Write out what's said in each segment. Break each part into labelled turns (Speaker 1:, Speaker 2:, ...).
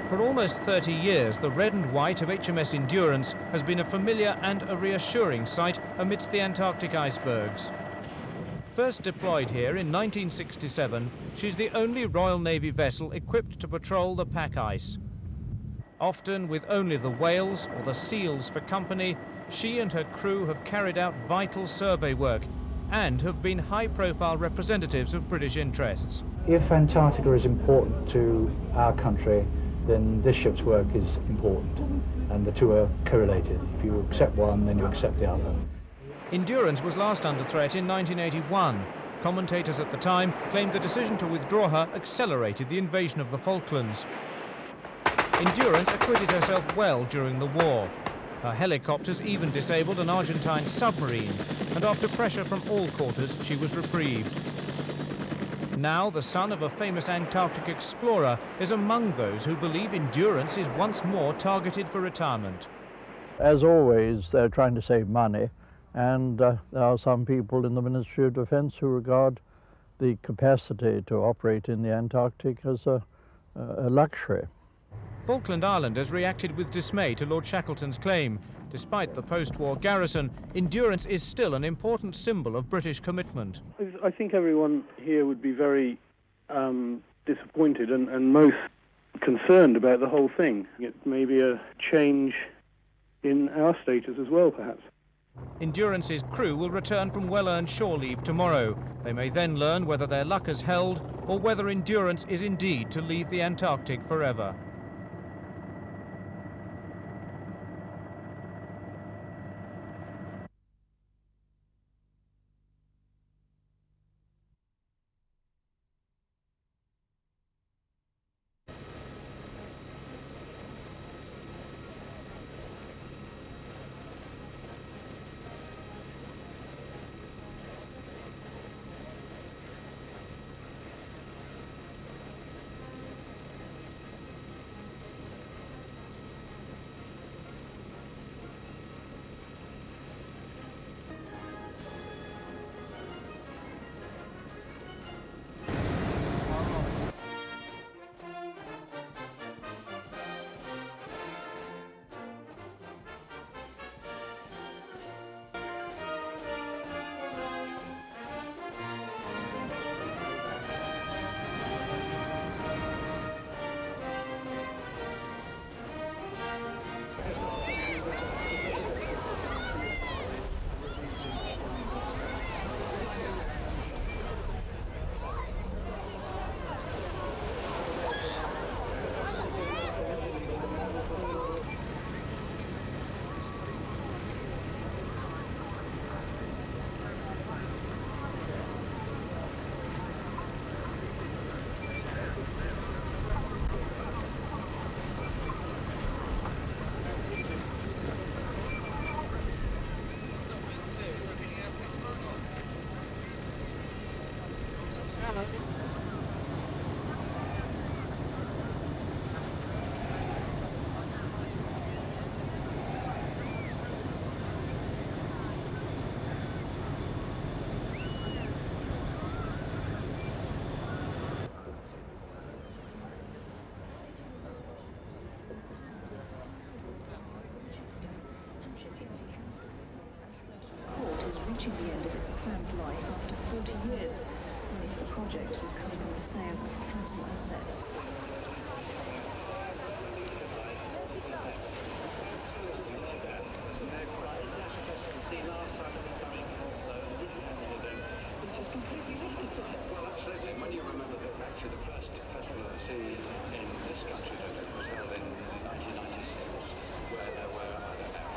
Speaker 1: For almost 30 years, the red and white of HMS Endurance has been a familiar and a reassuring sight amidst the Antarctic icebergs. First deployed here in 1967, she's the only Royal Navy vessel equipped to patrol the pack ice. Often with only the whales or the seals for company, she and her crew have carried out vital survey work and have been high-profile representatives of British interests.
Speaker 2: If Antarctica is important to our country, then this ship's work is important, and the two are correlated. If you accept one, then you accept the other.
Speaker 1: Endurance was last under threat in 1981. Commentators at the time claimed the decision to withdraw her accelerated the invasion of the Falklands. Endurance acquitted herself well during the war. Her helicopters even disabled an Argentine submarine, and after pressure from all quarters, she was reprieved. Now, the son of a famous Antarctic explorer is among those who believe Endurance is once more targeted for retirement.
Speaker 3: As always, they're trying to save money, and there are some people in the Ministry of Defence who regard the capacity to operate in the Antarctic as a luxury.
Speaker 1: Falkland Islanders reacted with dismay to Lord Shackleton's claim. Despite the post-war garrison, Endurance is still an important symbol of British commitment.
Speaker 4: I think everyone here would be very disappointed and most concerned about the whole thing. It may be a change in our status as well, perhaps.
Speaker 1: Endurance's crew will return from well-earned shore leave tomorrow. They may then learn whether their luck has held or whether Endurance is indeed to leave the Antarctic forever.
Speaker 5: Reaching the end of its planned life after 40 years, and if the project will come from the sale of council assets.
Speaker 6: Well, absolutely. When you remember that actually the first Festival of the Sea in this country was held in 1996, where there were, I don't know,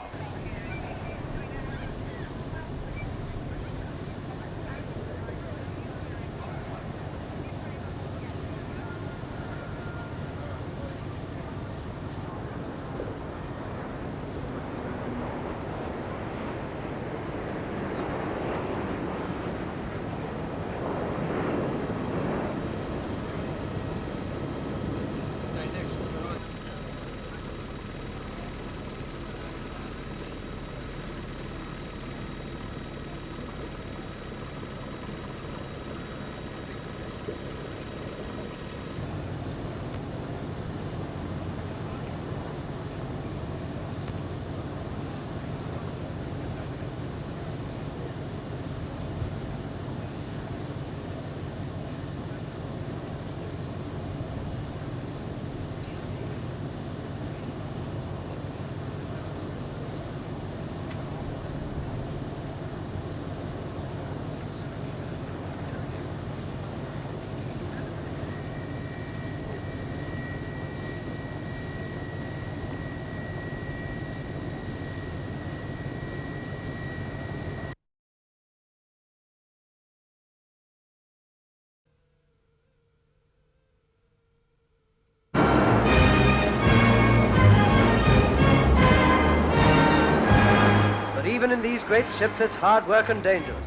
Speaker 7: great ships, it's hard work and dangerous.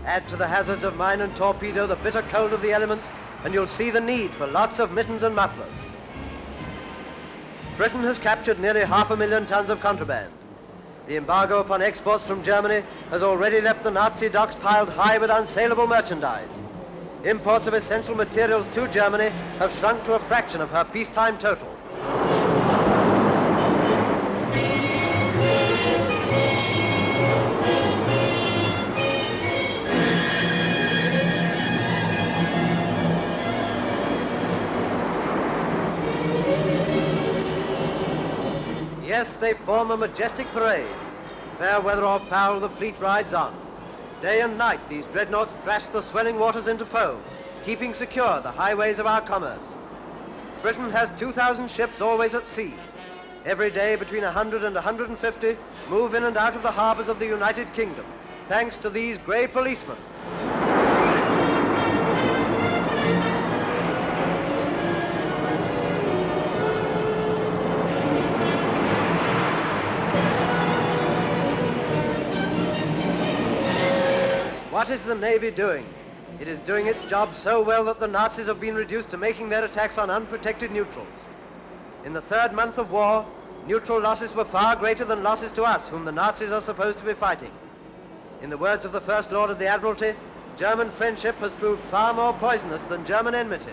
Speaker 7: Add to the hazards of mine and torpedo the bitter cold of the elements, and you'll see the need for lots of mittens and mufflers. Britain has captured nearly 500,000 tons of contraband. The embargo upon exports from Germany has already left the Nazi docks piled high with unsaleable merchandise. Imports of essential materials to Germany have shrunk to a fraction of her peacetime total. Yes, they form a majestic parade. Fair weather or foul, the fleet rides on. Day and night, these dreadnoughts thrash the swelling waters into foam, keeping secure the highways of our commerce. Britain has 2,000 ships always at sea. Every day, between 100 and 150 move in and out of the harbors of the United Kingdom, thanks to these grey policemen. What is the Navy doing? It is doing its job so well that the Nazis have been reduced to making their attacks on unprotected neutrals. In the third month of war, neutral losses were far greater than losses to us, whom the Nazis are supposed to be fighting. In the words of the First Lord of the Admiralty, German friendship has proved far more poisonous than German enmity.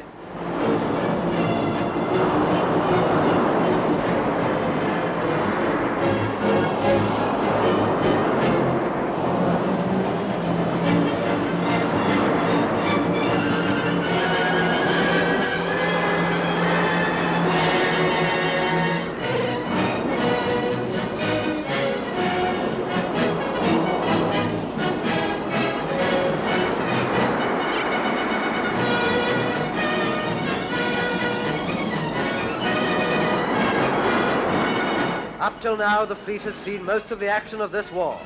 Speaker 7: Up till now, the fleet has seen most of the action of this war,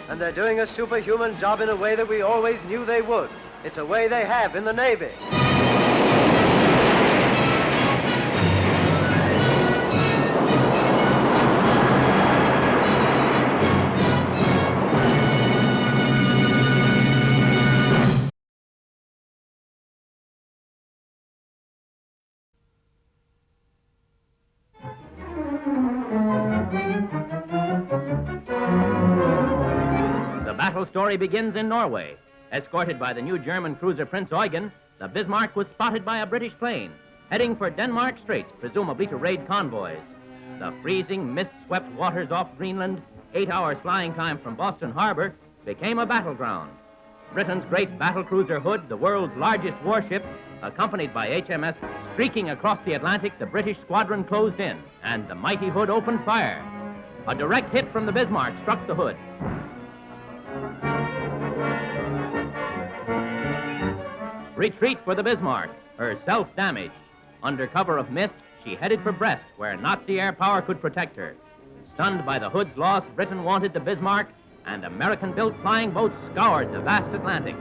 Speaker 7: and they're doing a superhuman job in a way that we always knew they would. It's a way they have in the Navy.
Speaker 8: The battle story begins in Norway. Escorted by the new German cruiser Prince Eugen, the Bismarck was spotted by a British plane, heading for Denmark Straits, presumably to raid convoys. The freezing, mist-swept waters off Greenland, 8 hours flying time from Boston Harbor, became a battleground. Britain's great battlecruiser Hood, the world's largest warship, accompanied by HMS, streaking across the Atlantic, the British squadron closed in, and the mighty Hood opened fire. A direct hit from the Bismarck struck the Hood. Retreat for the Bismarck, herself damaged. Under cover of mist, she headed for Brest, where Nazi air power could protect her. Stunned by the Hood's loss, Britain wanted the Bismarck, and American-built flying boats scoured the vast Atlantic.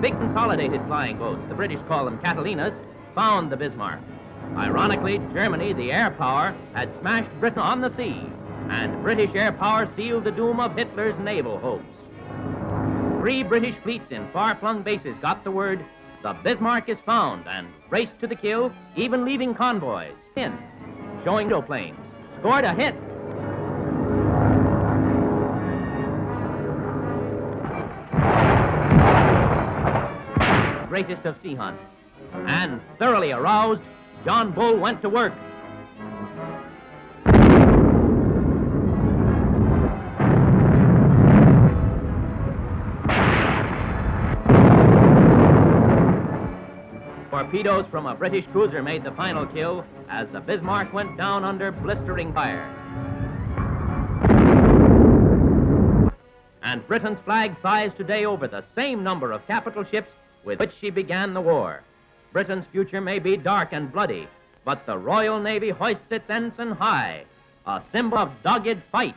Speaker 8: Big consolidated flying boats, the British call them Catalinas, found the Bismarck. Ironically, Germany, the air power, had smashed Britain on the sea, and British air power sealed the doom of Hitler's naval hopes. 3 British fleets in far-flung bases got the word, the Bismarck is found, and raced to the kill, even leaving convoys in, showing no planes, scored a hit. Greatest of sea hunts. And thoroughly aroused, John Bull went to work. Torpedoes from a British cruiser made the final kill as the Bismarck went down under blistering fire. And Britain's flag flies today over the same number of capital ships with which she began the war. Britain's future may be dark and bloody, but the Royal Navy hoists its ensign high, a symbol of dogged fight.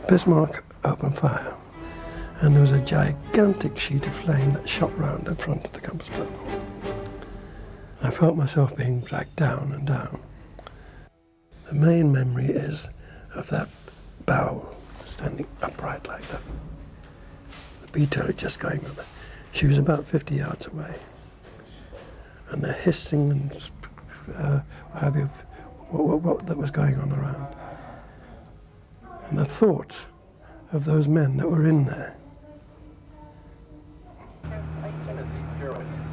Speaker 9: Bismarck opened fire, and there was a gigantic sheet of flame that shot round the front of the compass platform. I felt myself being dragged down and down. The main memory is of that bow standing upright like that. The B turret just going with her. She was about 50 yards away. And the hissing and what have you, what that was going on around. And the thoughts of those men that were in there.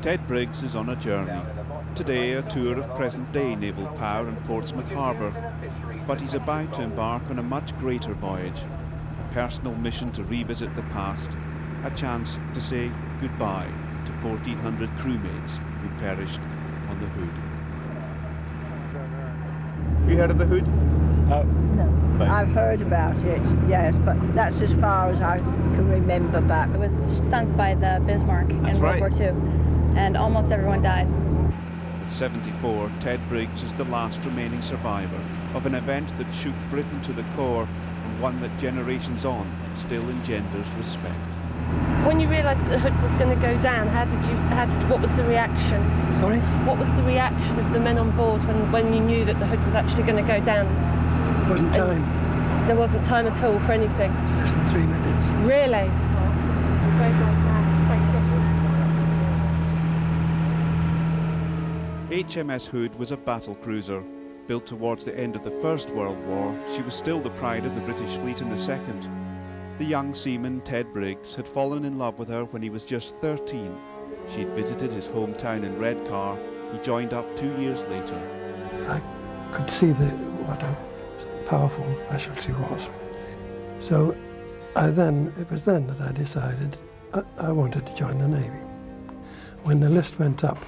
Speaker 10: Ted Briggs is on a journey. Today a tour of present-day naval power in Portsmouth Harbour. But he's about to embark on a much greater voyage. A personal mission to revisit the past. A chance to say goodbye to 1,400 crewmates who perished on the Hood. You heard of the Hood?
Speaker 11: No. I've heard about it, yes, but that's as far as I can remember back.
Speaker 12: It was sunk by the Bismarck in World War II, and almost everyone died.
Speaker 10: At 74, Ted Briggs is the last remaining survivor of an event that shook Britain to the core, and one that generations on still engenders respect.
Speaker 13: When you realised that the Hood was going to go down, what was the reaction?
Speaker 9: Sorry?
Speaker 13: What was the reaction of the men on board when you knew that the Hood was actually going to go down?
Speaker 9: There wasn't time.
Speaker 13: There wasn't time at all for anything?
Speaker 9: It was less than 3 minutes.
Speaker 13: Really? I'm very glad. Thank you.
Speaker 10: HMS Hood was a battle cruiser. Built towards the end of the First World War, she was still the pride of the British fleet in the Second. The young seaman Ted Briggs had fallen in love with her when he was just 13. She had visited his hometown in Redcar. He joined up 2 years later.
Speaker 9: I could see what a powerful vessel she was. So it was then that I decided I wanted to join the Navy. When the list went up,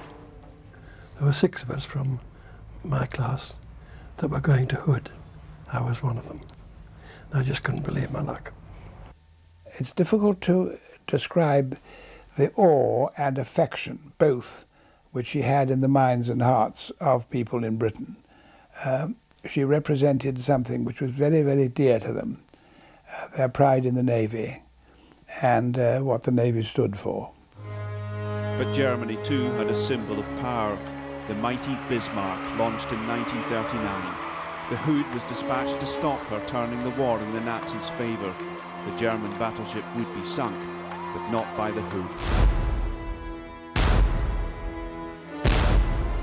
Speaker 9: there were 6 of us from my class that were going to Hood. I was one of them. And I just couldn't believe my luck.
Speaker 14: It's difficult to describe the awe and affection, both, which she had in the minds and hearts of people in Britain. She represented something which was very, very dear to them, their pride in the Navy and what the Navy stood for.
Speaker 10: But Germany too had a symbol of power, the mighty Bismarck, launched in 1939. The Hood was dispatched to stop her turning the war in the Nazis' favour. The German battleship would be sunk, but not by the Hood.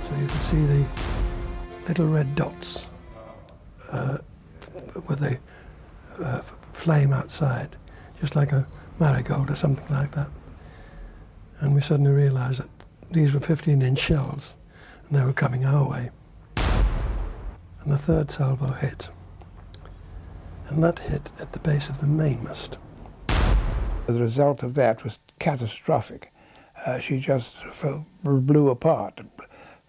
Speaker 9: So you could see the little red dots with the flame outside, just like a marigold or something like that. And we suddenly realised that these were 15-inch shells, and they were coming our way. And the third salvo hit. And that hit at the base of the mainmast.
Speaker 14: The result of that was catastrophic. She just blew apart.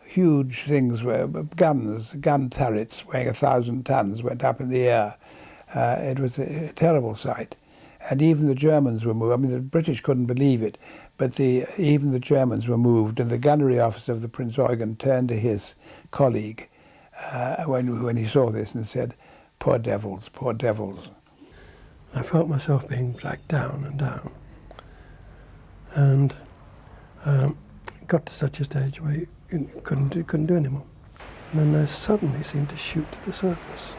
Speaker 14: Huge things were gun turrets weighing 1,000 tons went up in the air. It was a terrible sight. And even the Germans were moved. I mean, the British couldn't believe it, but even the Germans were moved, and the gunnery officer of the Prince Eugen turned to his colleague when he saw this and said, "Poor devils, poor devils."
Speaker 9: I felt myself being dragged down and down, and got to such a stage where you couldn't do any more. And then they suddenly seemed to shoot to the surface.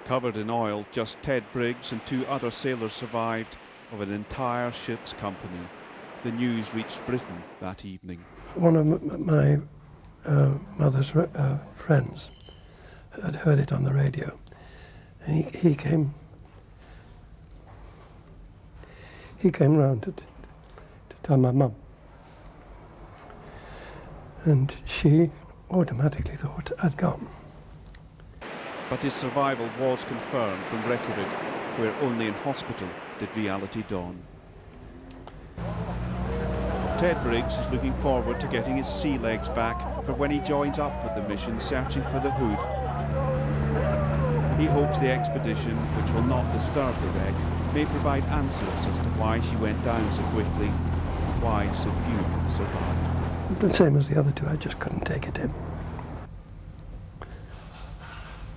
Speaker 10: Covered in oil, just Ted Briggs and 2 other sailors survived of an entire ship's company. The news reached Britain that evening.
Speaker 9: One of my mother's friends had heard it on the radio, and he came round to tell my mum, and she automatically thought I'd gone.
Speaker 10: But his survival was confirmed from Reykjavik, where only in hospital did reality dawn. Ted Briggs is looking forward to getting his sea legs back for when he joins up with the mission searching for the Hood. He hopes the expedition, which will not disturb the wreck, may provide answers as to why she went down so quickly, and why so few survived.
Speaker 9: The same as the other 2, I just couldn't take it in.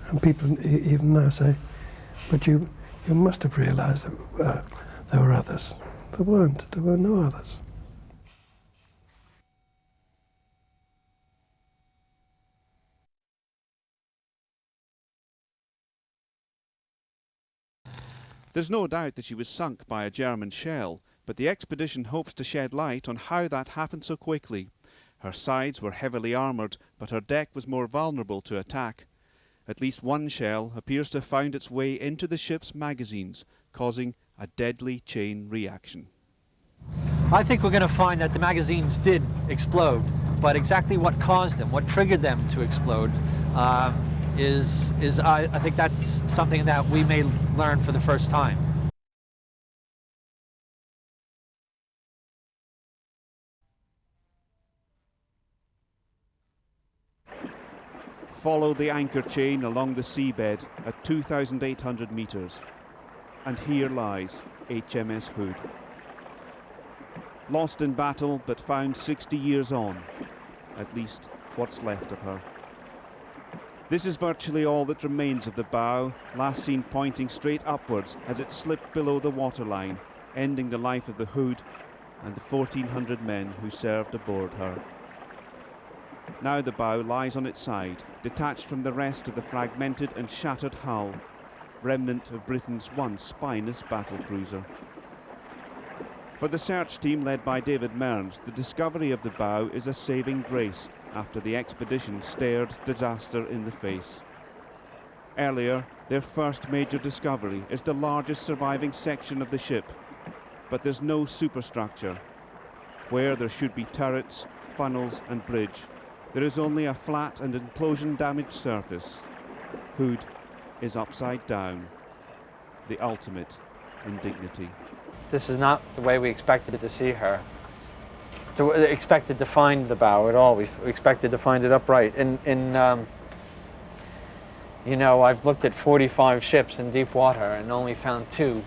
Speaker 9: And people even now say, but you You must have realised that there were others. There weren't. There were no others.
Speaker 10: There's no doubt that she was sunk by a German shell, but the expedition hopes to shed light on how that happened so quickly. Her sides were heavily armoured, but her deck was more vulnerable to attack. At least one shell appears to have found its way into the ship's magazines, causing a deadly chain reaction.
Speaker 15: I think we're going to find that the magazines did explode, but exactly what caused them, what triggered them to explode, I think that's something that we may learn for the first time.
Speaker 10: Follow the anchor chain along the seabed at 2,800 metres. And here lies HMS Hood. Lost in battle but found 60 years on, at least what's left of her. This is virtually all that remains of the bow, last seen pointing straight upwards as it slipped below the waterline, ending the life of the Hood and the 1,400 men who served aboard her. Now the bow lies on its side, detached from the rest of the fragmented and shattered hull, remnant of Britain's once finest battle cruiser. For the search team led by David Mearns, the discovery of the bow is a saving grace after the expedition stared disaster in the face. Earlier, their first major discovery is the largest surviving section of the ship, but there's no superstructure. Where there should be turrets, funnels and bridge, there is only a flat and implosion-damaged surface. Hood is upside down, the ultimate indignity.
Speaker 15: This is not the way we expected to see her. Expected to find the bow at all. We expected to find it upright. You know, I've looked at 45 ships in deep water and only found 2,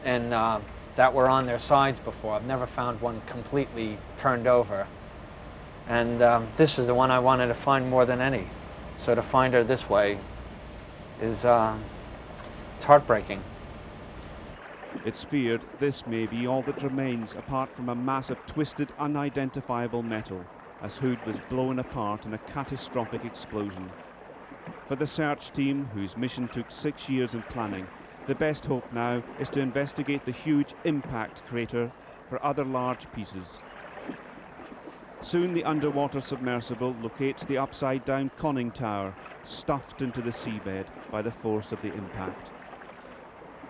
Speaker 15: and that were on their sides before. I've never found one completely turned over. And this is the one I wanted to find more than any. So to find her this way is it's heartbreaking.
Speaker 10: It's feared this may be all that remains apart from a mass of twisted, unidentifiable metal, as Hood was blown apart in a catastrophic explosion. For the search team, whose mission took 6 years in planning, the best hope now is to investigate the huge impact crater for other large pieces. Soon the underwater submersible locates the upside-down conning tower, stuffed into the seabed by the force of the impact.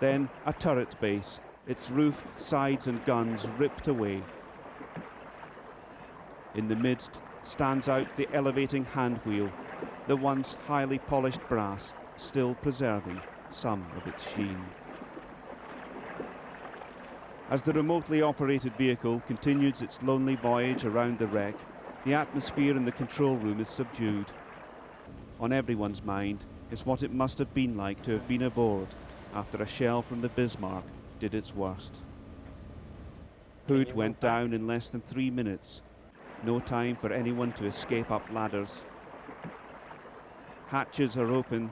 Speaker 10: Then a turret base, its roof, sides and guns ripped away. In the midst stands out the elevating handwheel, the once highly polished brass still preserving some of its sheen. As the remotely operated vehicle continues its lonely voyage around the wreck, the atmosphere in the control room is subdued. On everyone's mind is what it must have been like to have been aboard after a shell from the Bismarck did its worst. Hood went down in less than 3 minutes. No time for anyone to escape up ladders. Hatches are open,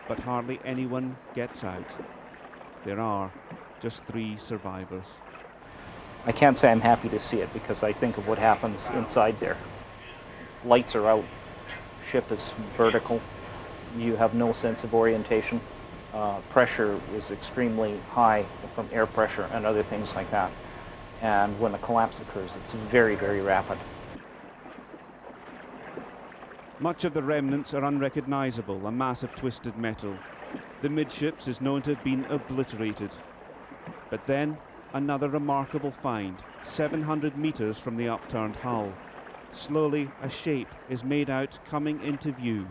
Speaker 10: but hardly anyone gets out. There are just 3 survivors.
Speaker 16: I can't say I'm happy to see it because I think of what happens inside there. Lights are out, ship is vertical, you have no sense of orientation. Pressure is extremely high from air pressure and other things like that. And when a collapse occurs, it's very, very rapid.
Speaker 10: Much of the remnants are unrecognizable, a mass of twisted metal. The midships is known to have been obliterated. But then, another remarkable find, 700 meters from the upturned hull. Slowly, a shape is made out coming into view.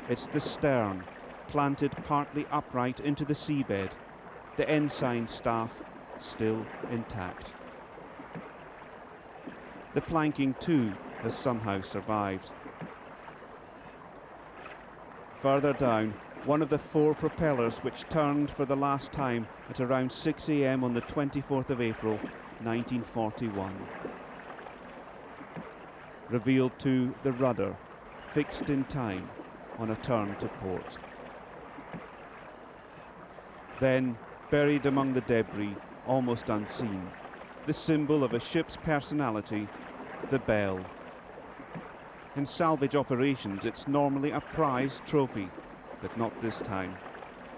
Speaker 10: It's the stern, planted partly upright into the seabed, the ensign staff still intact. The planking too has somehow survived. Further down, one of the 4 propellers which turned for the last time at around 6 AM on the 24th of April, 1941. Revealed too the rudder, fixed in time on a turn to port. Then, buried among the debris, almost unseen, the symbol of a ship's personality, the bell. In salvage operations, it's normally a prize trophy, but not this time.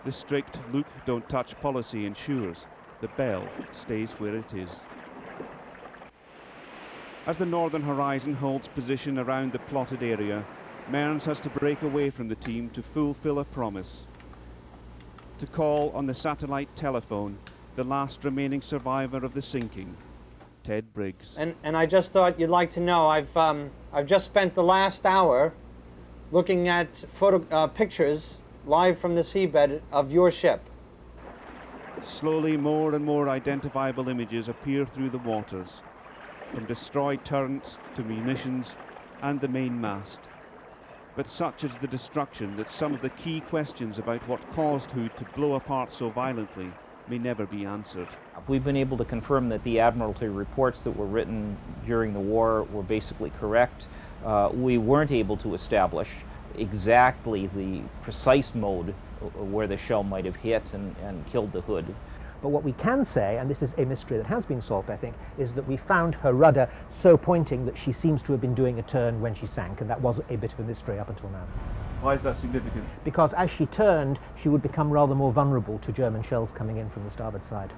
Speaker 10: The strict look, don't touch policy ensures the bell stays where it is. As the northern horizon holds position around the plotted area, Mearns has to break away from the team to fulfill a promise. To call on the satellite telephone the last remaining survivor of the sinking, Ted Briggs.
Speaker 15: And I just thought you'd like to know, I've just spent the last hour looking at pictures live from the seabed of your ship.
Speaker 10: Slowly, more and more identifiable images appear through the waters, from destroyed turrets to munitions and the main mast. But such is the destruction that some of the key questions about what caused Hood to blow apart so violently may never be answered.
Speaker 16: We've been able to confirm that the Admiralty reports that were written during the war were basically correct. We weren't able to establish exactly the precise mode where the shell might have hit and killed the Hood.
Speaker 17: But what we can say, and this is a mystery that has been solved, I think, is that we found her rudder so pointing that she seems to have been doing a turn when she sank, and that was a bit of a mystery up until now.
Speaker 10: Why is that significant?
Speaker 17: Because as she turned, she would become rather more vulnerable to German shells coming in from the starboard side.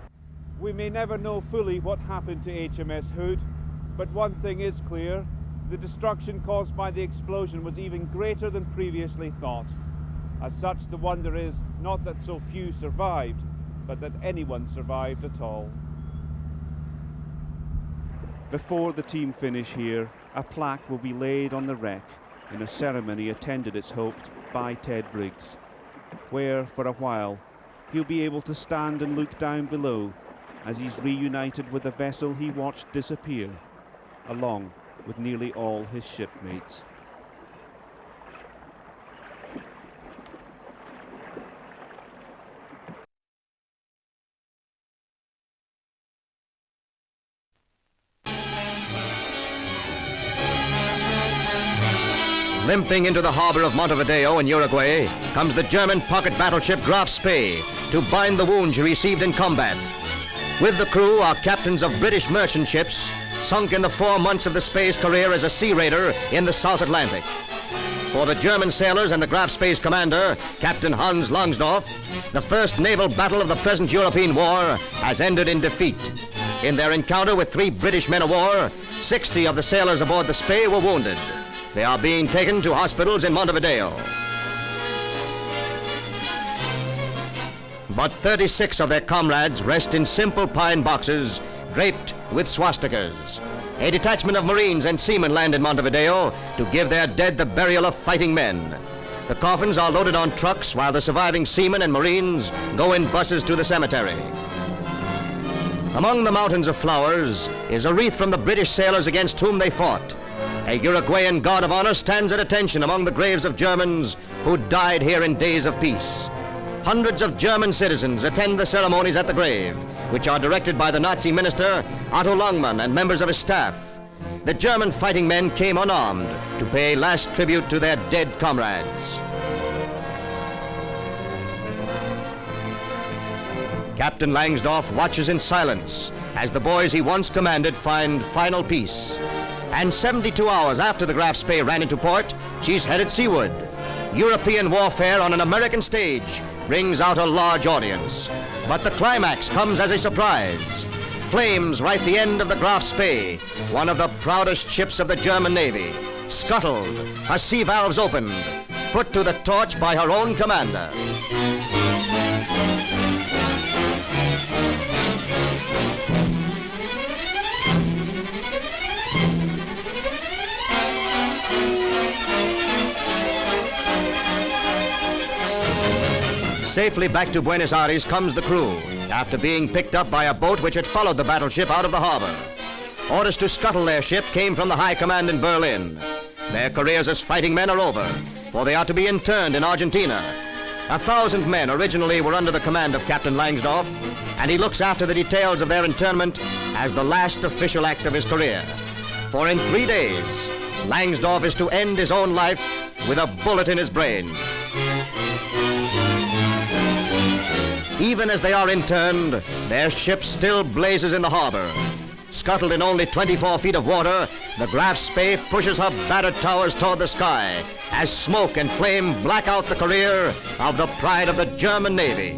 Speaker 10: We may never know fully what happened to HMS Hood, but one thing is clear: the destruction caused by the explosion was even greater than previously thought. As such, the wonder is not that so few survived, but that anyone survived at all. Before the team finish here, a plaque will be laid on the wreck in a ceremony attended, it's hoped, by Ted Briggs, where, for a while, he'll be able to stand and look down below as he's reunited with the vessel he watched disappear, along with nearly all his shipmates.
Speaker 18: Limping into the harbor of Montevideo in Uruguay comes the German pocket battleship Graf Spee to bind the wound she received in combat. With the crew are captains of British merchant ships sunk in the 4 months of the Spee's career as a sea raider in the South Atlantic. For the German sailors and the Graf Spee's commander, Captain Hans Langsdorff, the first naval battle of the present European war has ended in defeat. In their encounter with 3 British men of war, 60 of the sailors aboard the Spee were wounded. They are being taken to hospitals in Montevideo. But 36 of their comrades rest in simple pine boxes draped with swastikas. A detachment of Marines and seamen land in Montevideo to give their dead the burial of fighting men. The coffins are loaded on trucks while the surviving seamen and Marines go in buses to the cemetery. Among the mountains of flowers is a wreath from the British sailors against whom they fought. A Uruguayan guard of honor stands at attention among the graves of Germans who died here in days of peace. Hundreds of German citizens attend the ceremonies at the grave, which are directed by the Nazi minister Otto Langmann and members of his staff. The German fighting men came unarmed to pay last tribute to their dead comrades. Captain Langsdorff watches in silence as the boys he once commanded find final peace. And 72 hours after the Graf Spee ran into port, she's headed seaward. European warfare on an American stage brings out a large audience. But the climax comes as a surprise. Flames right the end of the Graf Spee, one of the proudest ships of the German Navy. Scuttled, her sea valves opened, put to the torch by her own commander. Safely back to Buenos Aires comes the crew, after being picked up by a boat which had followed the battleship out of the harbor. Orders to scuttle their ship came from the High Command in Berlin. Their careers as fighting men are over, for they are to be interned in Argentina. 1,000 men originally were under the command of Captain Langsdorff, and he looks after the details of their internment as the last official act of his career. For in 3 days, Langsdorff is to end his own life with a bullet in his brain. Even as they are interned, their ship still blazes in the harbor. Scuttled in only 24 feet of water, the Graf Spee pushes her battered towers toward the sky as smoke and flame black out the career of the pride of the German Navy.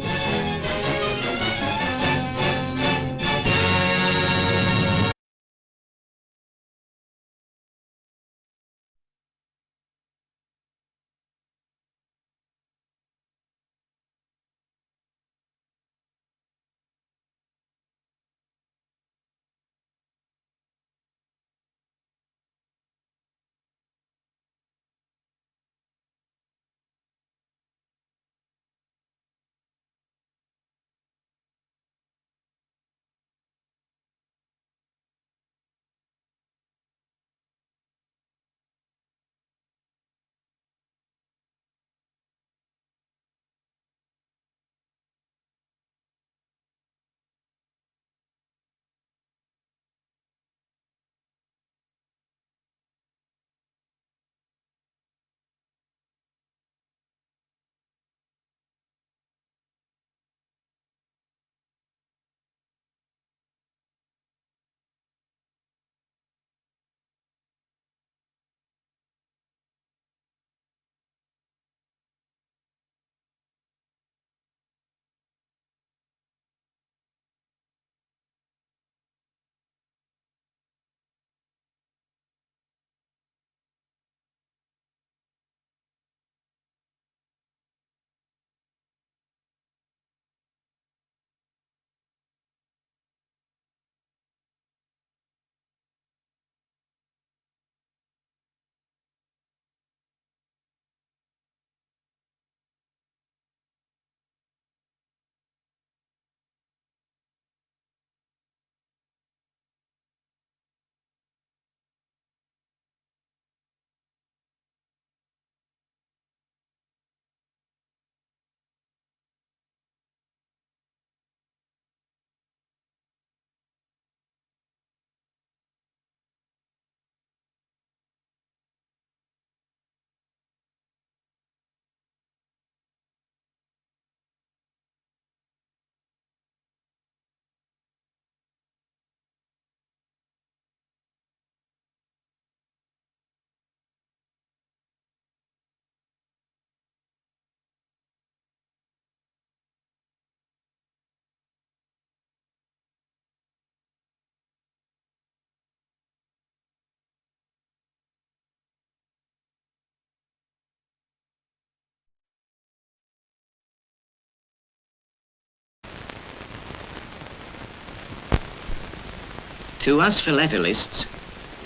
Speaker 19: To us philatelists,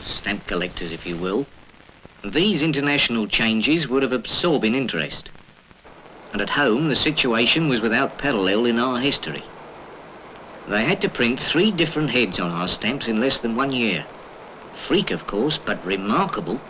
Speaker 19: stamp collectors if you will, these international changes were of absorbing interest. And at home the situation was without parallel in our history. They had to print 3 different heads on our stamps in less than 1 year. Freak of course, but remarkable.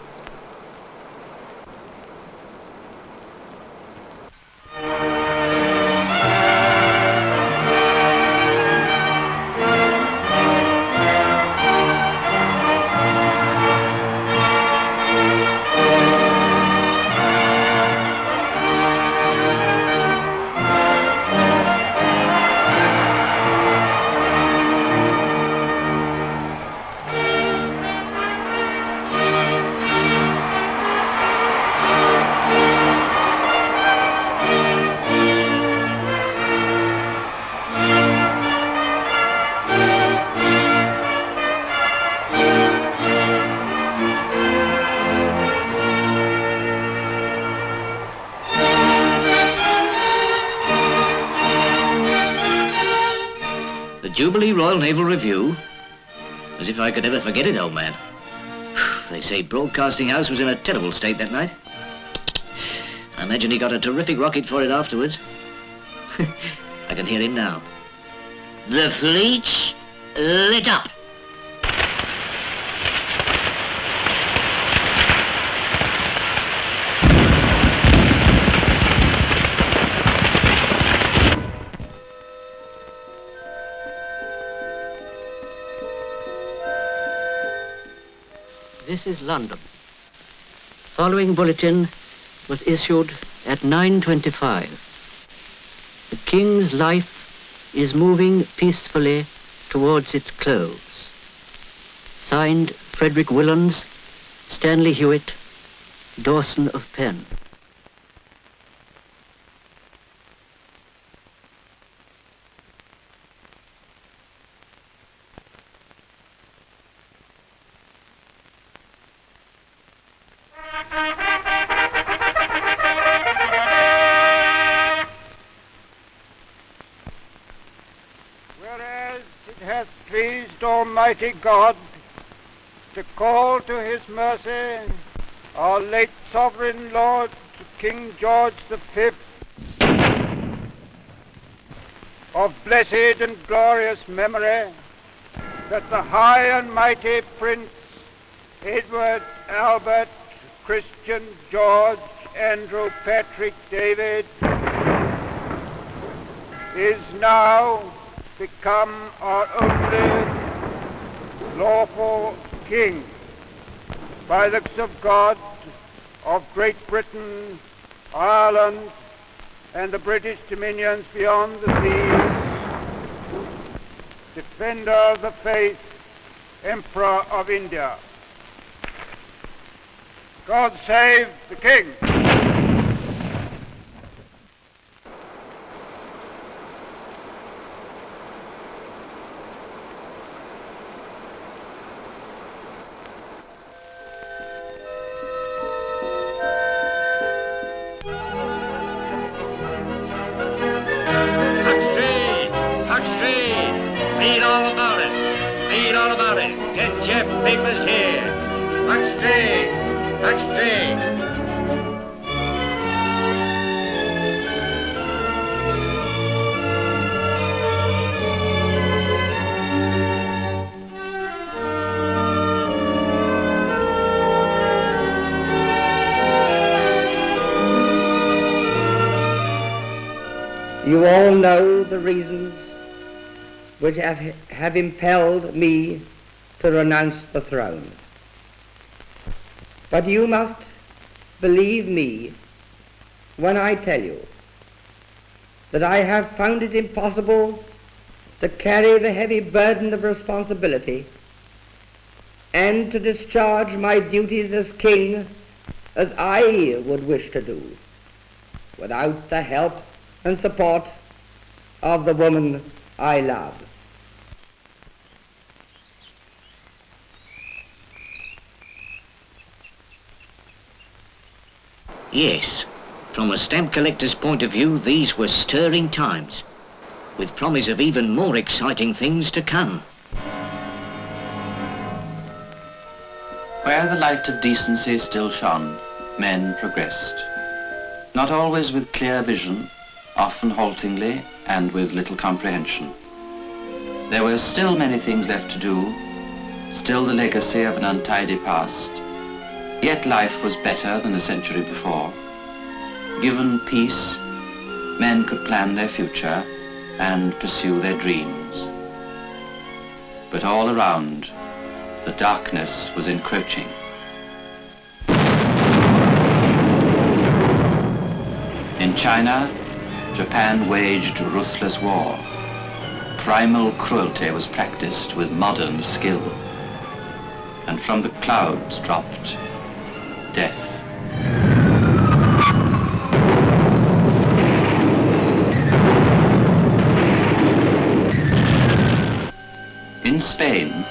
Speaker 19: Jubilee Royal Naval Review? As if I could ever forget it, old man. They say Broadcasting House was in a terrible state that night. I imagine he got a terrific rocket for it afterwards. I can hear him now. The fleet's lit up.
Speaker 20: This is London. Following bulletin was issued at 9:25. The King's life is moving peacefully towards its close. Signed, Frederick Willans, Stanley Hewitt, Dawson of Penn.
Speaker 21: Whereas it hath pleased Almighty God to call to his mercy our late Sovereign Lord King George V, of blessed and glorious memory, that the high and mighty Prince Edward Albert Christian George Andrew Patrick David is now become our only lawful king, by the grace of God, of Great Britain, Ireland, and the British dominions beyond the seas, defender of the faith, Emperor of India. God save the King.
Speaker 22: Read all about it. Read all about it. Get your papers here. March straight. March straight.
Speaker 23: You all know the reasons which have impelled me to renounce the throne. But you must believe me when I tell you that I have found it impossible to carry the heavy burden of responsibility and to discharge my duties as king as I would wish to do without the help and support of the woman I love.
Speaker 19: Yes, from a stamp collector's point of view, these were stirring times, with promise of even more exciting things to come.
Speaker 24: Where the light of decency still shone, men progressed. Not always with clear vision, often haltingly and with little comprehension. There were still many things left to do, still the legacy of an untidy past. Yet life was better than a century before. Given peace, men could plan their future and pursue their dreams. But all around, the darkness was encroaching. In China, Japan waged ruthless war. Primal cruelty was practiced with modern skill. And from the clouds dropped death. In Spain,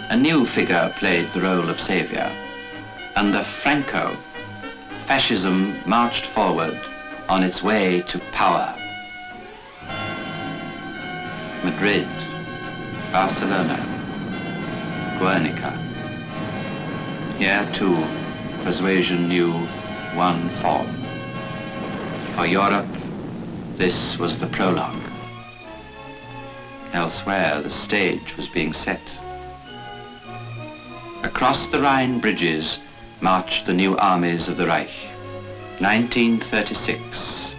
Speaker 24: a new figure played the role of savior. Under Franco, fascism marched forward on its way to power. Madrid, Barcelona, Guernica. Here too, persuasion knew one form. For Europe, this was the prologue. Elsewhere, the stage was being set. Across the Rhine bridges marched the new armies of the Reich. 1936,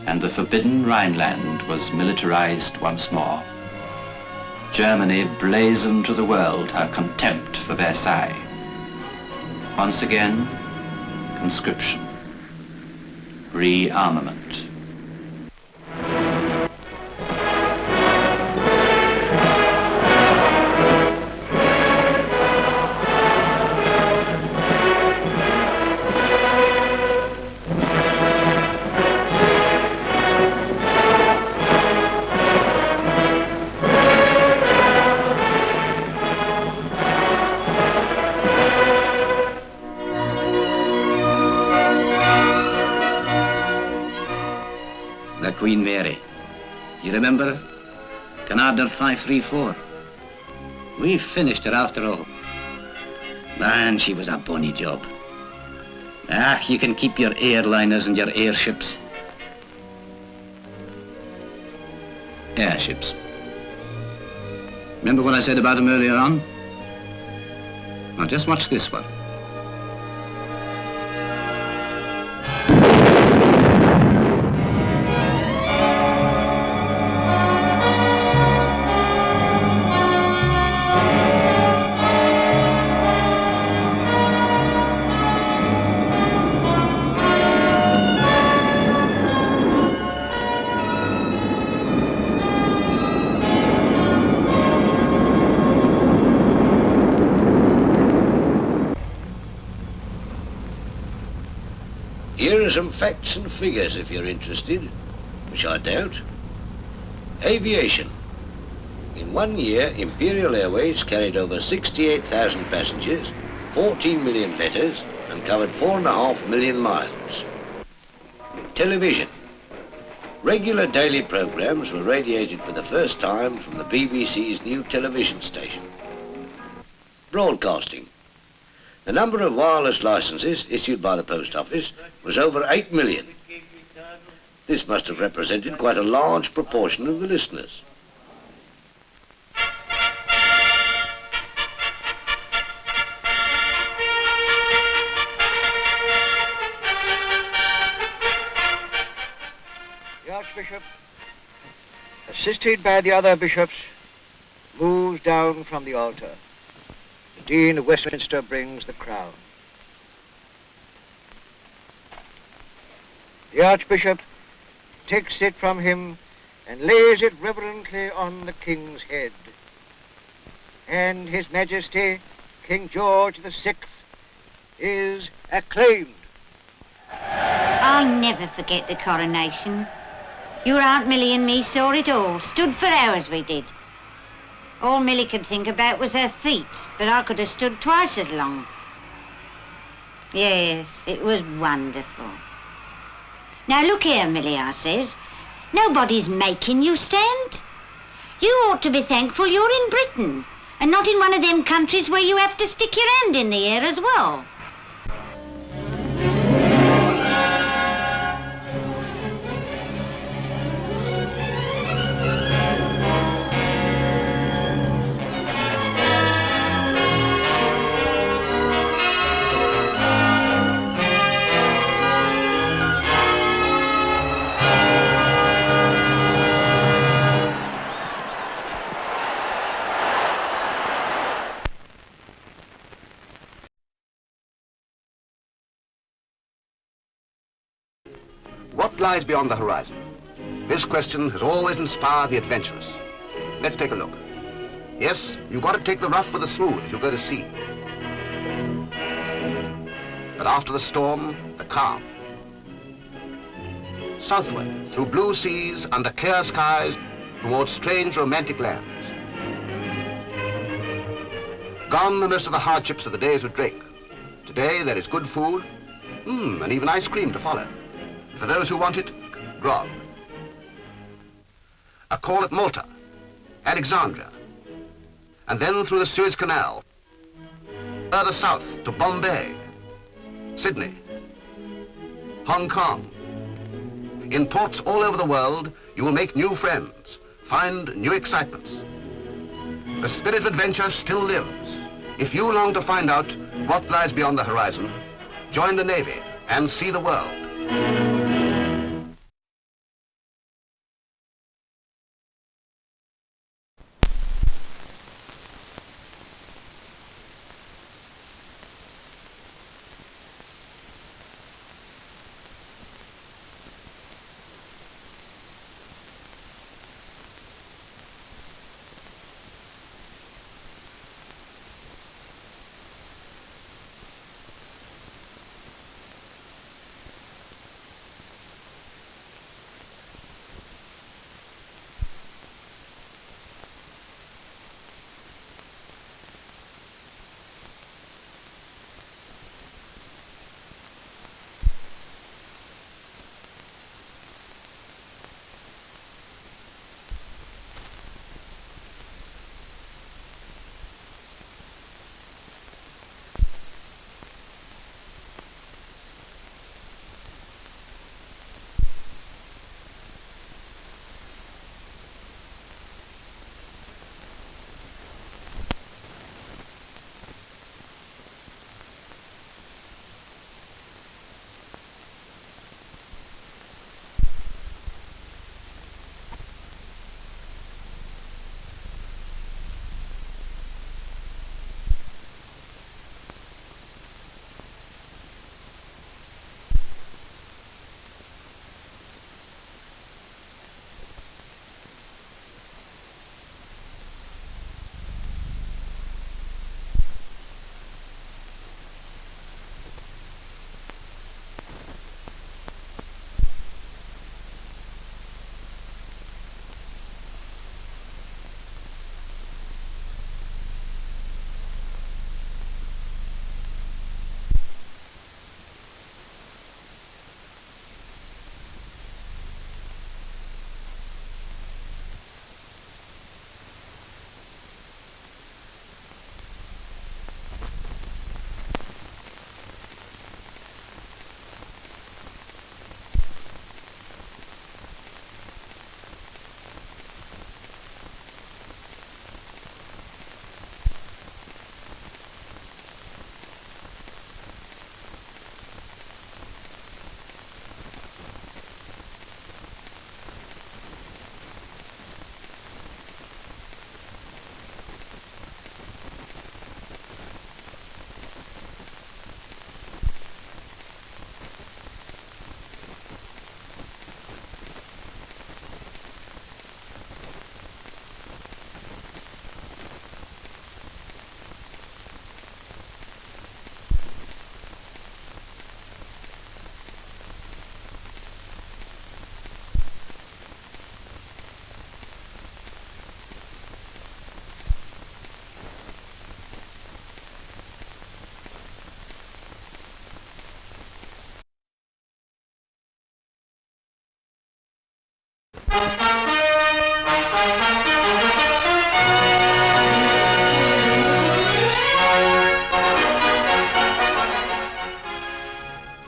Speaker 24: and the forbidden Rhineland was militarized once more. Germany blazoned to the world her contempt for Versailles. Once again, conscription, rearmament.
Speaker 19: remember? Canada 534. We finished her after all. Man, she was a bonny job. Ah, you can keep your airliners and your airships. Airships. Remember what I said about them earlier on? Now just watch this one.
Speaker 1: Here are some facts and figures if you're interested, which I doubt. Aviation. In 1 year, Imperial Airways carried over 68,000 passengers, 14 million letters, and covered 4.5 million miles. Television. Regular daily programs were radiated for the first time from the BBC's new television station. Broadcasting. The number of wireless licenses issued by the Post Office was over 8 million. This must have represented quite a large proportion of the listeners.
Speaker 2: The Archbishop, assisted by the other bishops, moves down from the altar. The Dean of Westminster brings the crown. The Archbishop takes it from him and lays it reverently on the King's head. And His Majesty, King George VI, is acclaimed.
Speaker 3: I'll never forget the coronation. Your Aunt Millie and me saw it all. Stood for hours, we did. All Millie could think about was her feet, but I could have stood twice as long. Yes, it was wonderful. Now look here, Millie, I says. Nobody's making you stand. You ought to be thankful you're in Britain and not in one of them countries where you have to stick your hand in the air as well.
Speaker 4: What lies beyond the horizon? This question has always inspired the adventurous. Let's take a look. Yes, you've got to take the rough with the smooth if you go to sea. But after the storm, the calm. Southward, through blue seas, under clear skies, towards strange romantic lands. Gone are most of the hardships of the days of Drake. Today there is good food, and even ice cream to follow. For those who want it, grog. A call at Malta, Alexandria, and then through the Suez Canal, further south to Bombay, Sydney, Hong Kong. In ports all over the world, you will make new friends, find new excitements. The spirit of adventure still lives. If you long to find out what lies beyond the horizon, join the Navy and see the world.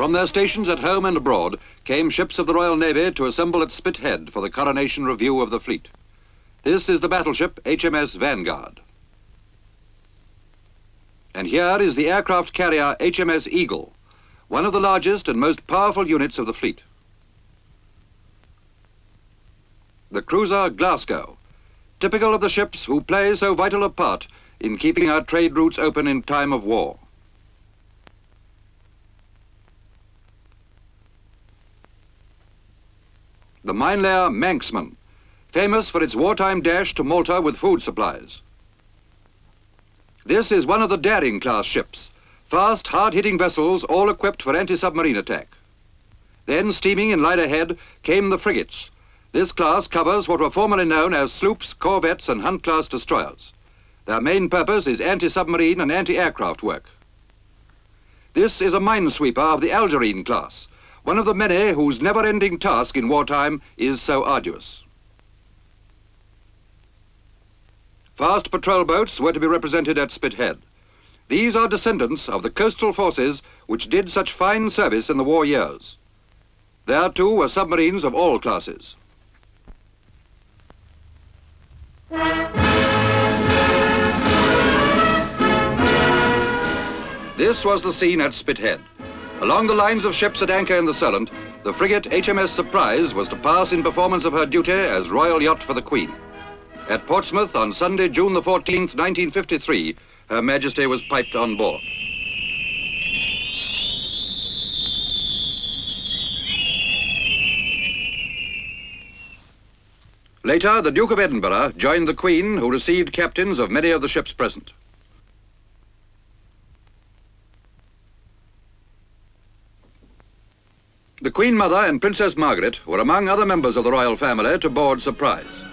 Speaker 5: From their stations at home and abroad came ships of the Royal Navy to assemble at Spithead for the coronation review of the fleet. This is the battleship HMS Vanguard. And here is the aircraft carrier HMS Eagle, one of the largest and most powerful units of the fleet. The cruiser Glasgow, typical of the ships who play so vital a part in keeping our trade routes open in time of war. The mine layer Manxman, famous for its wartime dash to Malta with food supplies. This is one of the daring class ships, fast, hard-hitting vessels all equipped for anti-submarine attack. Then, steaming in line ahead, came the frigates. This class covers what were formerly known as sloops, corvettes and Hunt-class destroyers. Their main purpose is anti-submarine and anti-aircraft work. This is a minesweeper of the Algerine class, one of the many whose never-ending task in wartime is so arduous. Fast patrol boats were to be represented at Spithead. These are descendants of the coastal forces which did such fine service in the war years. There too were submarines of all classes. This was the scene at Spithead. Along the lines of ships at anchor in the Solent, the frigate HMS Surprise was to pass in performance of her duty as royal yacht for the Queen. At Portsmouth on Sunday, June the 14th, 1953, Her Majesty was piped on board. Later, the Duke of Edinburgh joined the Queen, who received captains of many of the ships present. The Queen Mother and Princess Margaret were among other members of the royal family to board Surprise.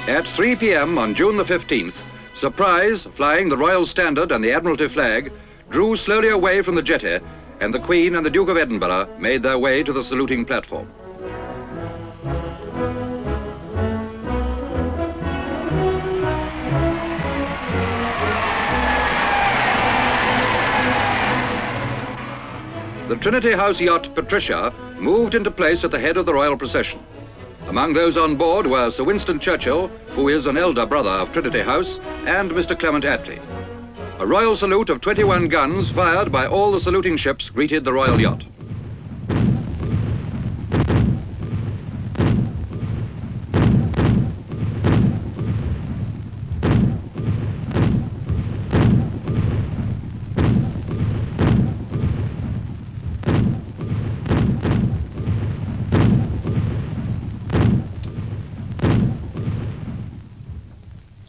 Speaker 5: At 3 p.m. on June the 15th, Surprise, flying the Royal Standard and the Admiralty flag, drew slowly away from the jetty, and the Queen and the Duke of Edinburgh made their way to the saluting platform. The Trinity House yacht Patricia moved into place at the head of the royal procession. Among those on board were Sir Winston Churchill, who is an elder brother of Trinity House, and Mr. Clement Attlee. A royal salute of 21 guns fired by all the saluting ships greeted the royal yacht.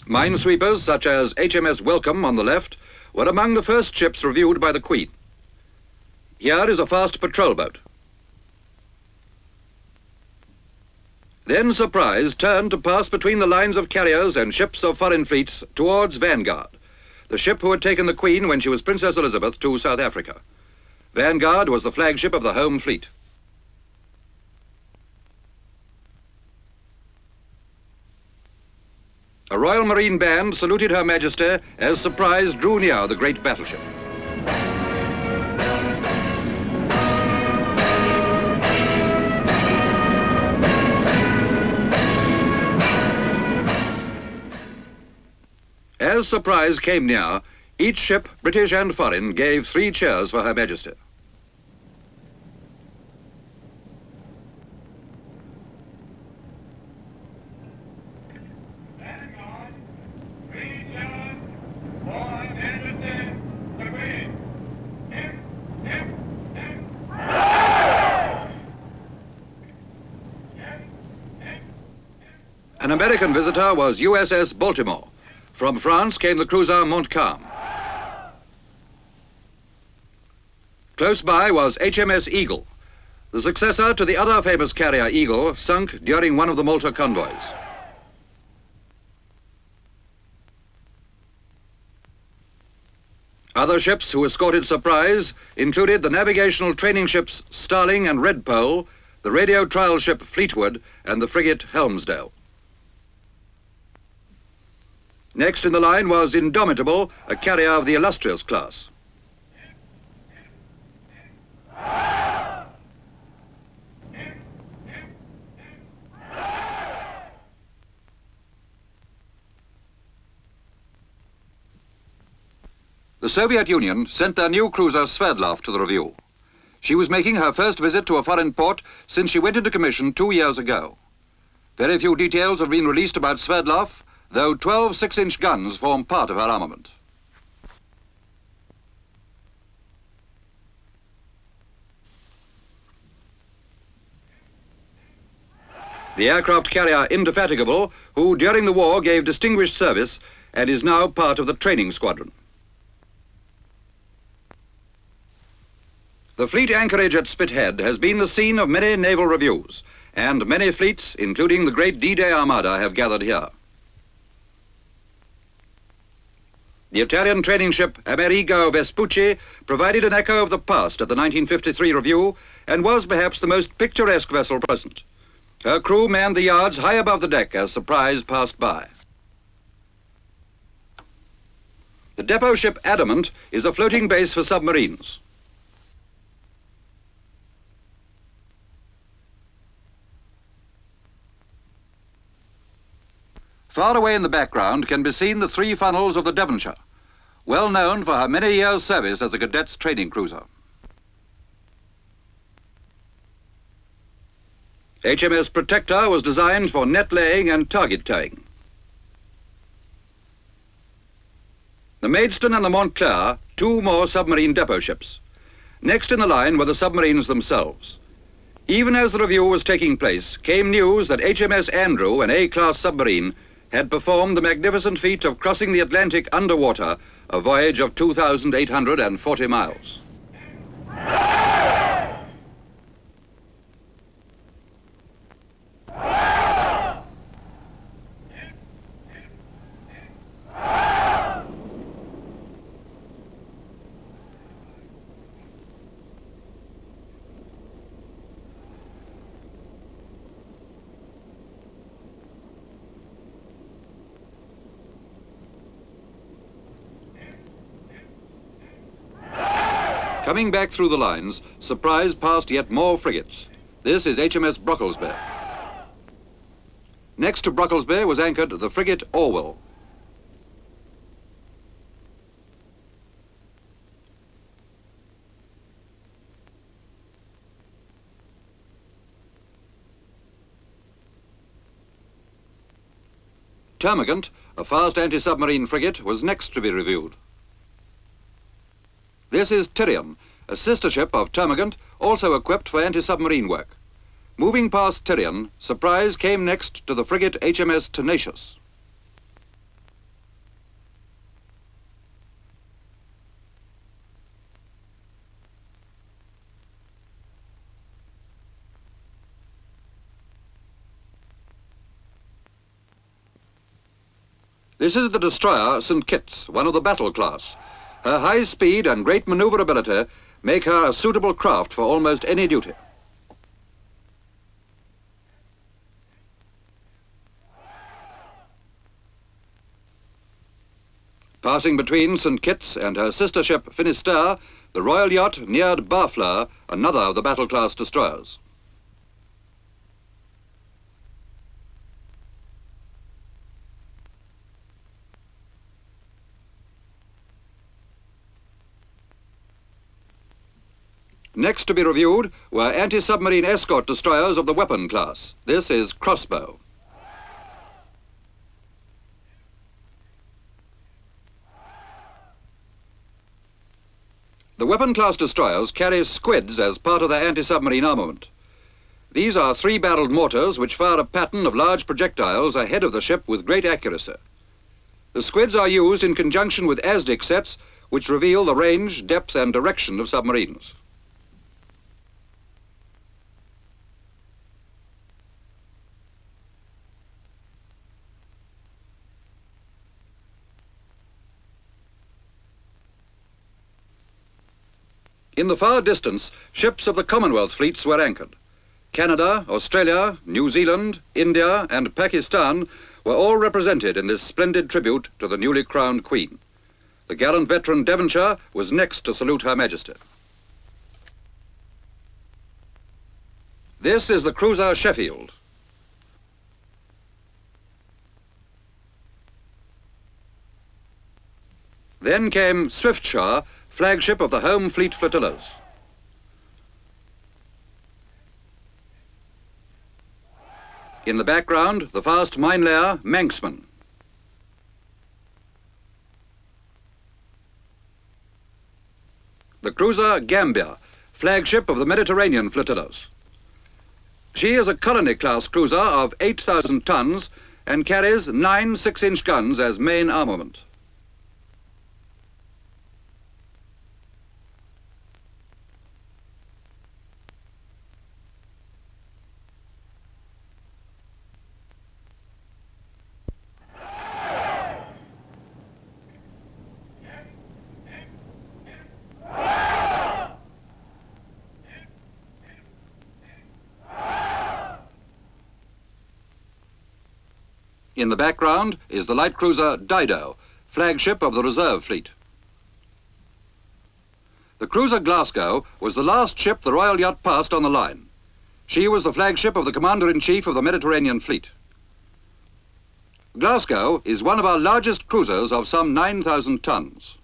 Speaker 5: Minesweepers such as HMS Welcome on the left were among the first ships reviewed by the Queen. Here is a fast patrol boat. Then Surprise turned to pass between the lines of carriers and ships of foreign fleets towards Vanguard, the ship who had taken the Queen when she was Princess Elizabeth to South Africa. Vanguard was the flagship of the home fleet. A Royal Marine band saluted Her Majesty as Surprise drew near the great battleship. As Surprise came near, each ship, British and foreign, gave 3 cheers for Her Majesty. An American visitor was USS Baltimore. From France came the cruiser Montcalm. Close by was HMS Eagle, the successor to the other famous carrier Eagle, sunk during one of the Malta convoys. Other ships who escorted Surprise included the navigational training ships Starling and Redpole, the radio trial ship Fleetwood, and the frigate Helmsdale. Next in the line was Indomitable, a carrier of the illustrious class. The Soviet Union sent their new cruiser Sverdlov to the review. She was making her first visit to a foreign port since she went into commission 2 years ago. Very few details have been released about Sverdlov, though 12 6-inch guns form part of her armament. The aircraft carrier Indefatigable, who during the war gave distinguished service and is now part of the training squadron. The fleet anchorage at Spithead has been the scene of many naval reviews, and many fleets, including the great D-Day Armada, have gathered here. The Italian training ship Amerigo Vespucci provided an echo of the past at the 1953 review and was perhaps the most picturesque vessel present. Her crew manned the yards high above the deck as Surprise passed by. The depot ship Adamant is a floating base for submarines. Far away in the background can be seen the 3 funnels of the Devonshire, well known for her many years' service as a cadet's training cruiser. HMS Protector was designed for net laying and target towing. The Maidstone and the Montclair, 2 more submarine depot ships. Next in the line were the submarines themselves. Even as the review was taking place, came news that HMS Andrew, an A-class submarine, had performed the magnificent feat of crossing the Atlantic underwater, a voyage of 2,840 miles. Coming back through the lines, Surprise passed yet more frigates. This is HMS Brocklesby. Next to Brocklesby was anchored the frigate Orwell. Termagant, a fast anti-submarine frigate, was next to be reviewed. This is Tyrian, a sister ship of Termagant, also equipped for anti-submarine work. Moving past Tyrian, Surprise came next to the frigate HMS Tenacious. This is the destroyer St. Kitts, one of the battle class. Her high speed and great maneuverability make her a suitable craft for almost any duty. Passing between St. Kitts and her sister ship Finisterre, the royal yacht neared Barfleur, another of the battle class destroyers. Next to be reviewed were anti-submarine escort destroyers of the weapon class. This is Crossbow. The weapon class destroyers carry squids as part of their anti-submarine armament. These are 3-barreled mortars which fire a pattern of large projectiles ahead of the ship with great accuracy. The squids are used in conjunction with ASDIC sets which reveal the range, depth and direction of submarines. In the far distance, ships of the Commonwealth fleets were anchored. Canada, Australia, New Zealand, India and Pakistan were all represented in this splendid tribute to the newly crowned Queen. The gallant veteran Devonshire was next to salute Her Majesty. This is the cruiser Sheffield. Then came Swiftshire, flagship of the home fleet flotillas. In the background, the fast mine-layer Manxman. The cruiser Gambia, flagship of the Mediterranean flotillas. She is a colony-class cruiser of 8,000 tons and carries 9 6-inch guns as main armament. In the background is the light cruiser Dido, flagship of the reserve fleet. The cruiser Glasgow was the last ship the Royal Yacht passed on the line. She was the flagship of the Commander-in-Chief of the Mediterranean Fleet. Glasgow is one of our largest cruisers of some 9,000 tons.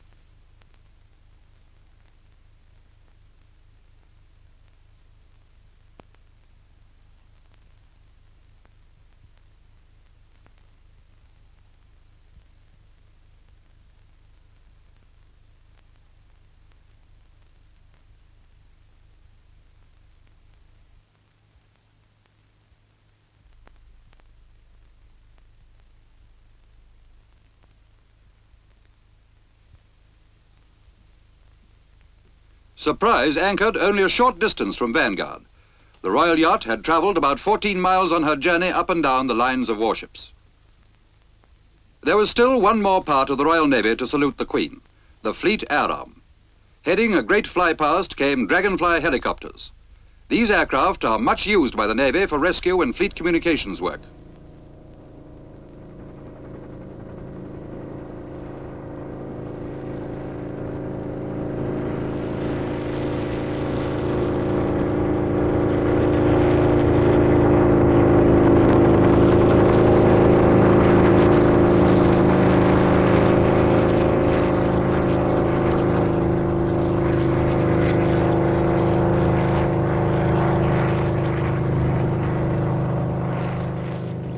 Speaker 5: Surprise anchored only a short distance from Vanguard. The Royal Yacht had travelled about 14 miles on her journey up and down the lines of warships. There was still one more part of the Royal Navy to salute the Queen, the Fleet Air Arm. Heading a great fly-past came Dragonfly helicopters. These aircraft are much used by the Navy for rescue and fleet communications work.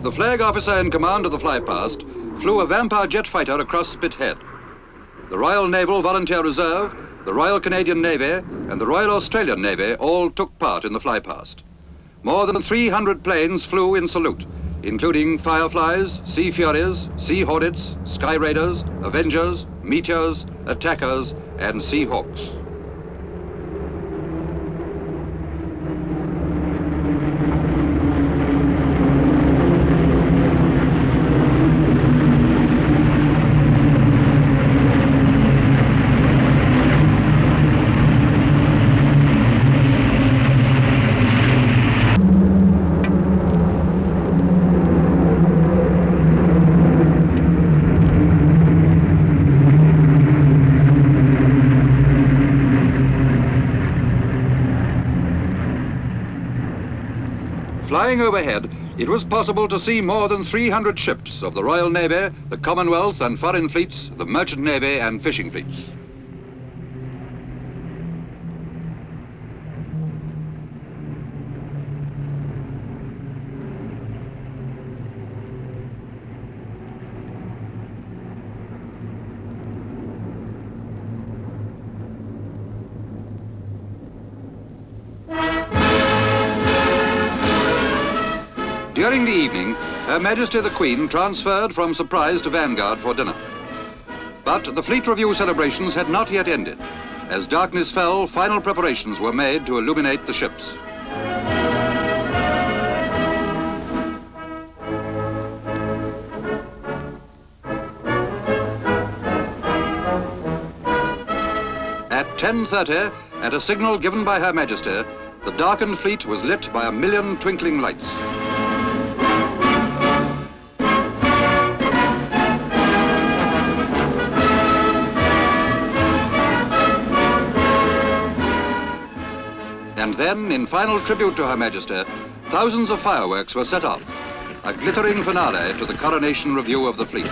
Speaker 5: The flag officer in command of the fly-past flew a Vampire jet fighter across Spithead. The Royal Naval Volunteer Reserve, the Royal Canadian Navy, and the Royal Australian Navy all took part in the fly-past. More than 300 planes flew in salute, including Fireflies, Sea Furies, Sea Hornets, Sky Raiders, Avengers, Meteors, Attackers, and Sea Hawks. Flying overhead, it was possible to see more than 300 ships of the Royal Navy, the Commonwealth and foreign fleets, the Merchant Navy and fishing fleets. During the evening, Her Majesty the Queen transferred from Surprise to Vanguard for dinner. But the Fleet Review celebrations had not yet ended. As darkness fell, final preparations were made to illuminate the ships. At 10:30, at a signal given by Her Majesty, the darkened fleet was lit by 1,000,000 twinkling lights. And then, in final tribute to Her Majesty, thousands of fireworks were set off, a glittering finale to the coronation review of the fleet.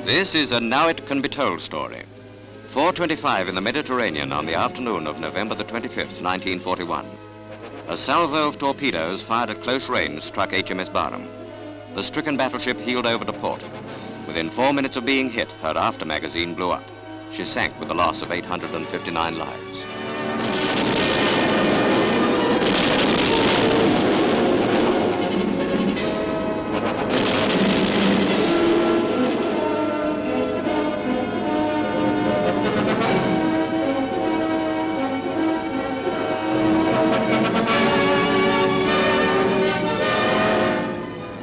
Speaker 6: This is a Now It Can Be Told story. 4:25 in the Mediterranean on the afternoon of November the 25th, 1941. A salvo of torpedoes fired at close range struck HMS Barham. The stricken battleship heeled over to port. Within 4 minutes of being hit, her after magazine blew up. She sank with a loss of 859 lives.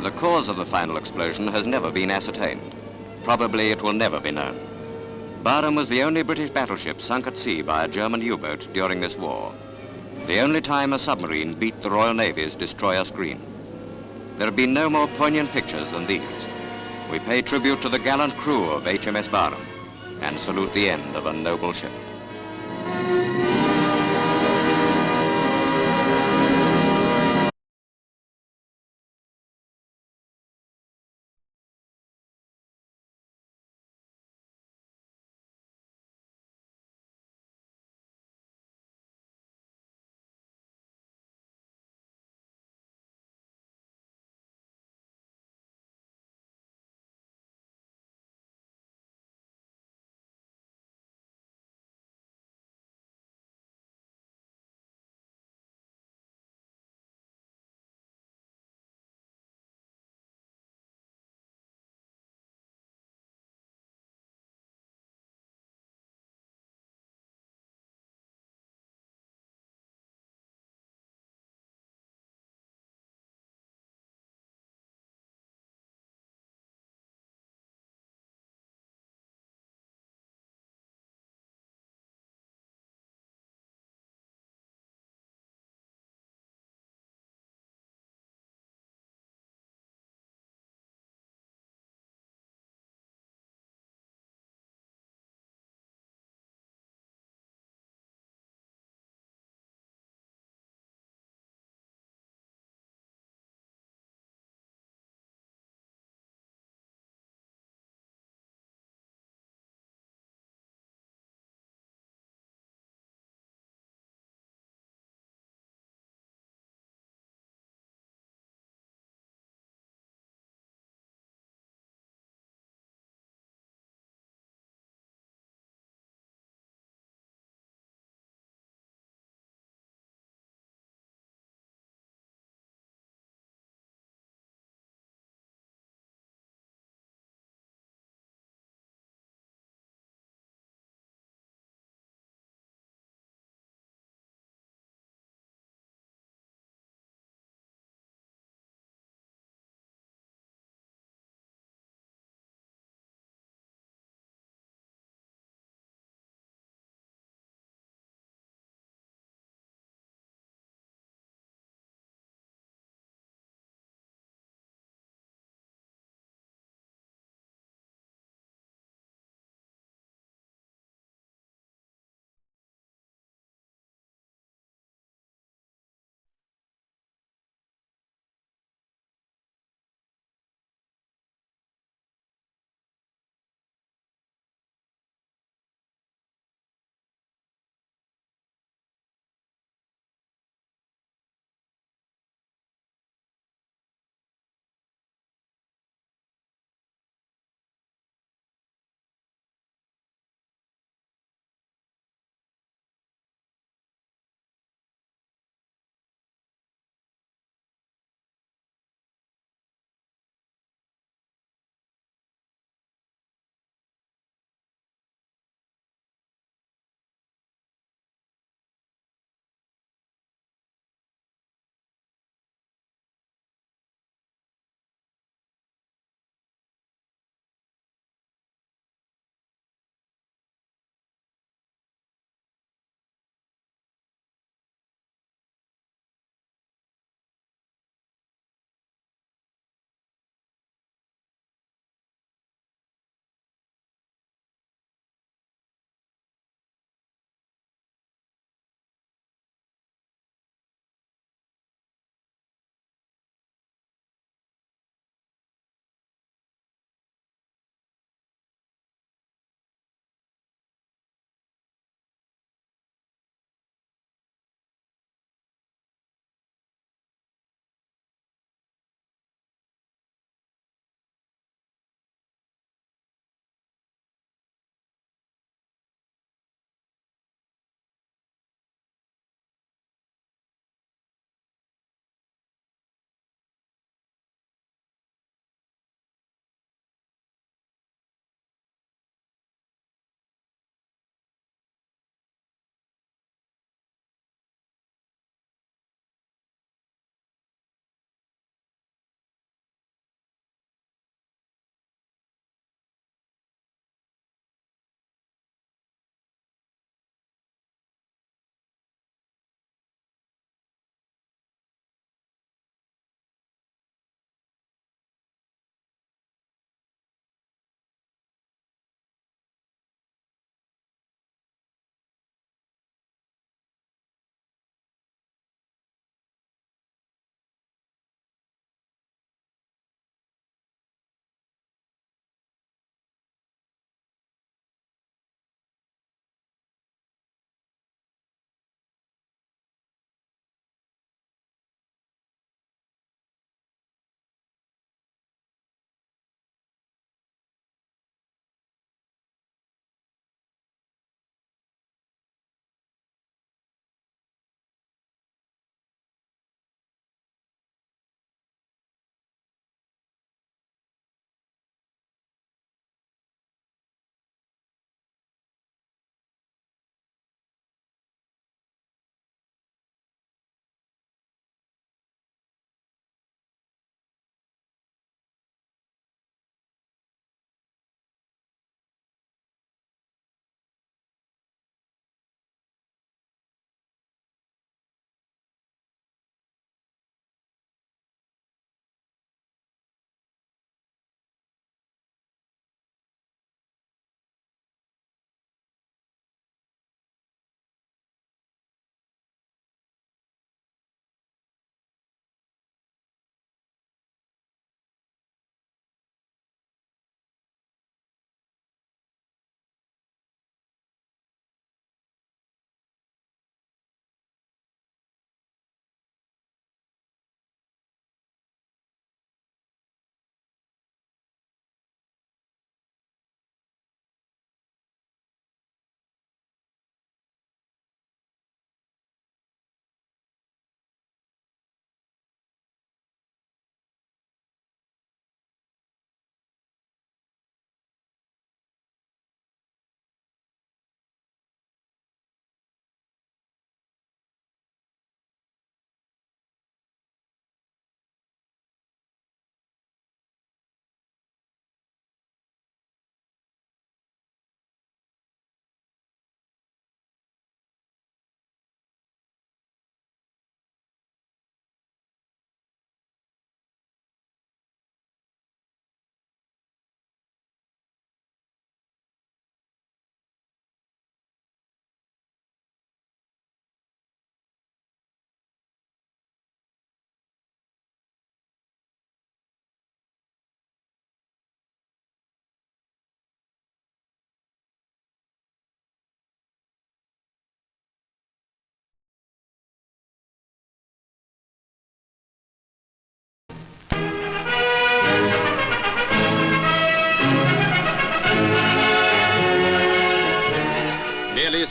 Speaker 6: The cause of the final explosion has never been ascertained. Probably it will never be known. Barham was the only British battleship sunk at sea by a German U-boat during this war. The only time a submarine beat the Royal Navy's destroyer screen. There have been no more poignant pictures than these. We pay tribute to the gallant crew of HMS Barham and salute the end of a noble ship.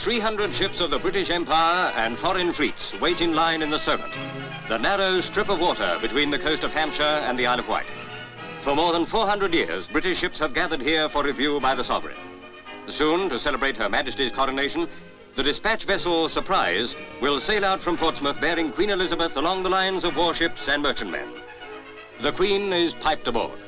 Speaker 7: 300 ships of the British Empire and foreign fleets wait in line in the Solent, the narrow strip of water between the coast of Hampshire and the Isle of Wight. For more than 400 years, British ships have gathered here for review by the Sovereign. Soon, to celebrate Her Majesty's coronation, the dispatch vessel Surprise will sail out from Portsmouth bearing Queen Elizabeth along the lines of warships and merchantmen. The Queen is piped aboard.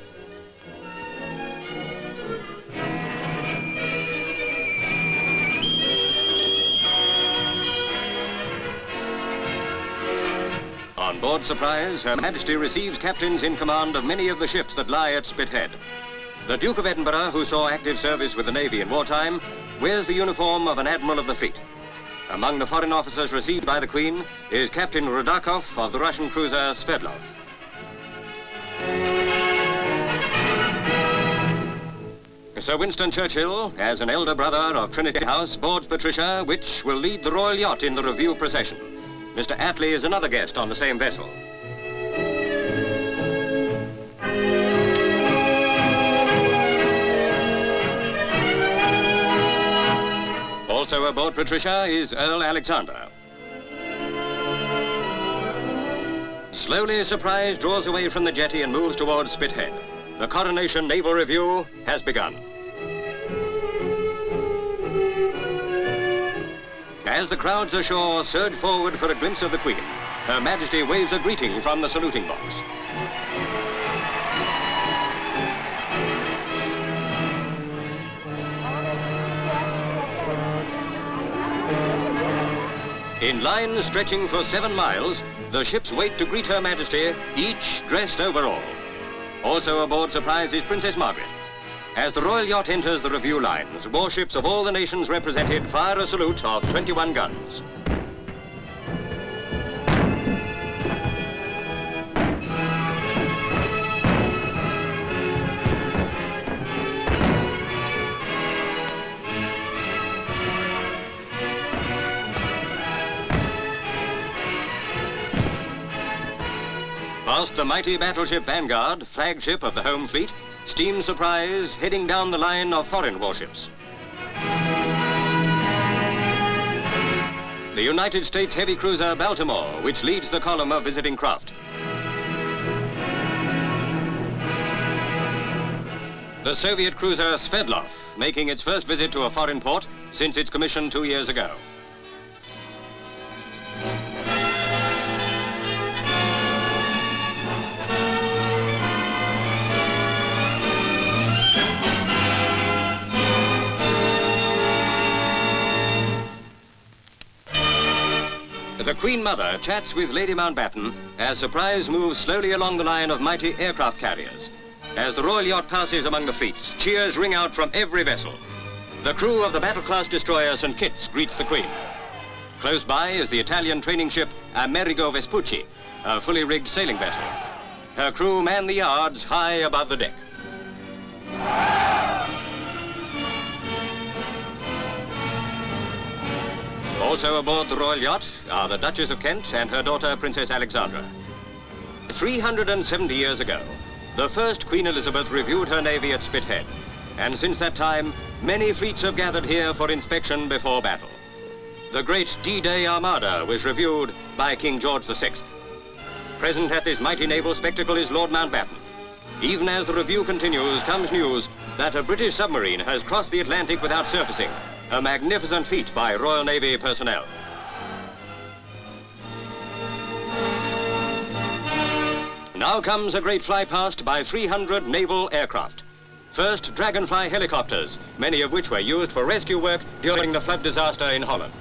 Speaker 7: On board Surprise, Her Majesty receives captains in command of many of the ships that lie at Spithead. The Duke of Edinburgh, who saw active service with the Navy in wartime, wears the uniform of an Admiral of the Fleet. Among the foreign officers received by the Queen is Captain Rudakov of the Russian cruiser Sverdlov. Sir Winston Churchill, as an elder brother of Trinity House, boards Patricia, which will lead the royal yacht in the review procession. Mr. Attlee is another guest on the same vessel. Also aboard Patricia is Earl Alexander. Slowly, Surprise draws away from the jetty and moves towards Spithead. The Coronation Naval Review has begun. As the crowds ashore surge forward for a glimpse of the Queen, Her Majesty waves a greeting from the saluting box. In lines stretching for 7 miles, the ships wait to greet Her Majesty, each dressed overall. Also aboard Surprise is Princess Margaret. As the royal yacht enters the review lines, warships of all the nations represented fire a salute of 21 guns. Past the mighty battleship Vanguard, flagship of the home fleet, steams Surprise heading down the line of foreign warships. The United States heavy cruiser Baltimore, which leads the column of visiting craft. The Soviet cruiser Sverdlov, making its first visit to a foreign port since its commission 2 years ago. The Queen Mother chats with Lady Mountbatten as Surprise moves slowly along the line of mighty aircraft carriers. As the royal yacht passes among the fleets, cheers ring out from every vessel. The crew of the battle-class destroyer St. Kitts greets the Queen. Close by is the Italian training ship Amerigo Vespucci, a fully rigged sailing vessel. Her crew man the yards high above the deck. Also aboard the royal yacht are the Duchess of Kent and her daughter, Princess Alexandra. 370 years ago, the first Queen Elizabeth reviewed her navy at Spithead, and since that time, many fleets have gathered here for inspection before battle. The great D-Day Armada was reviewed by King George VI. Present at this mighty naval spectacle is Lord Mountbatten. Even as the review continues, comes news that a British submarine has crossed the Atlantic without surfacing, a magnificent feat by Royal Navy personnel. Now comes a great fly past by 300 naval aircraft. First, Dragonfly helicopters, many of which were used for rescue work during the flood disaster in Holland.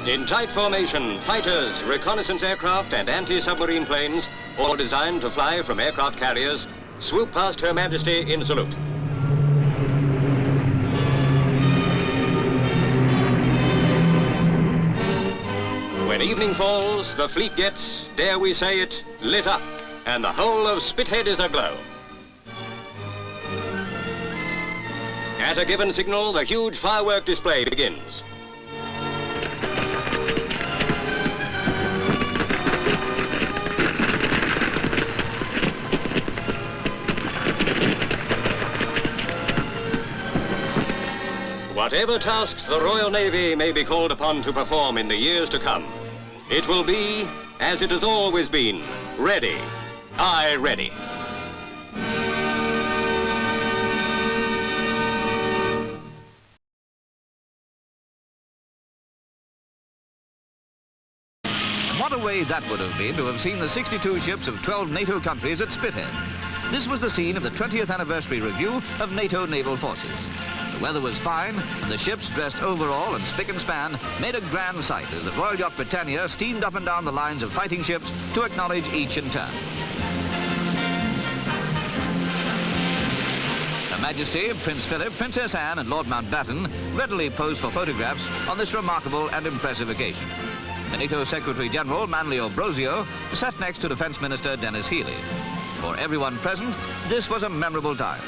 Speaker 7: In tight formation, fighters, reconnaissance aircraft and anti-submarine planes, all designed to fly from aircraft carriers, swoop past Her Majesty in salute. When evening falls, the fleet gets, dare we say it, lit up, and the whole of Spithead is aglow. At a given signal, the huge firework display begins. Whatever tasks the Royal Navy may be called upon to perform in the years to come, it will be, as it has always been, ready. Aye, ready.
Speaker 8: And what a way that would have been to have seen the 62 ships of 12 NATO countries at Spithead. This was the scene of the 20th anniversary review of NATO naval forces. The weather was fine, and the ships, dressed overall and spick and span, made a grand sight as the Royal Yacht Britannia steamed up and down the lines of fighting ships to acknowledge each in turn. Her Majesty, Prince Philip, Princess Anne and Lord Mountbatten readily posed for photographs on this remarkable and impressive occasion. The NATO Secretary-General, Manlio Ambrosio, sat next to Defence Minister Dennis Healey. For everyone present, this was a memorable time.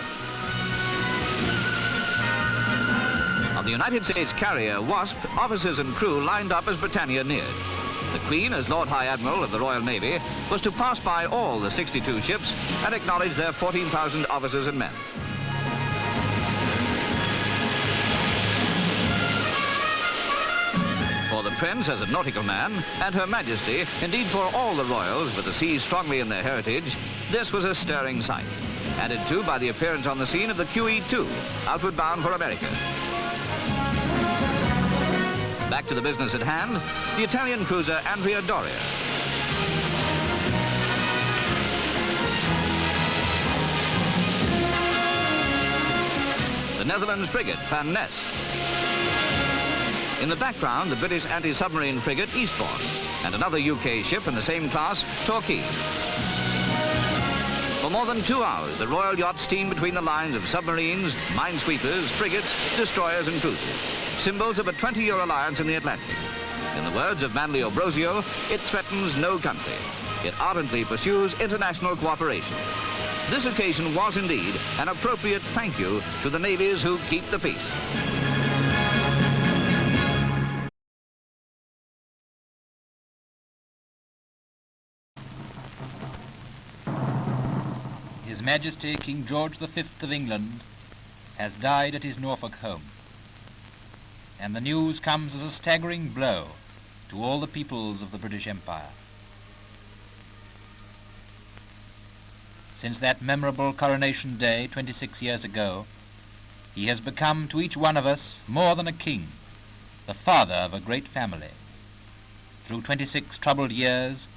Speaker 8: On the United States carrier Wasp, officers and crew lined up as Britannia neared. The Queen, as Lord High Admiral of the Royal Navy, was to pass by all the 62 ships and acknowledge their 14,000 officers and men. For the Prince, as a nautical man, and Her Majesty, indeed for all the royals with the sea strongly in their heritage, this was a stirring sight, added to by the appearance on the scene of the QE-2, outward bound for America. Back to the business at hand, the Italian cruiser Andrea Doria. The Netherlands frigate Van Ness. In the background, the British anti-submarine frigate Eastbourne and another UK ship in the same class, Torquay. For more than 2 hours, the Royal Yacht steamed between the lines of submarines, minesweepers, frigates, destroyers and cruisers, symbols of a 20-year alliance in the Atlantic. In the words of Manlio Ambrosio, it threatens no country. It ardently pursues international cooperation. This occasion was indeed an appropriate thank you to the navies who keep the peace.
Speaker 11: His Majesty King George V of England has died at his Norfolk home, and the news comes as a staggering blow to all the peoples of the British Empire. Since that memorable coronation day 26 years ago, he has become to each one of us more than a king, the father of a great family. Through 26 troubled years,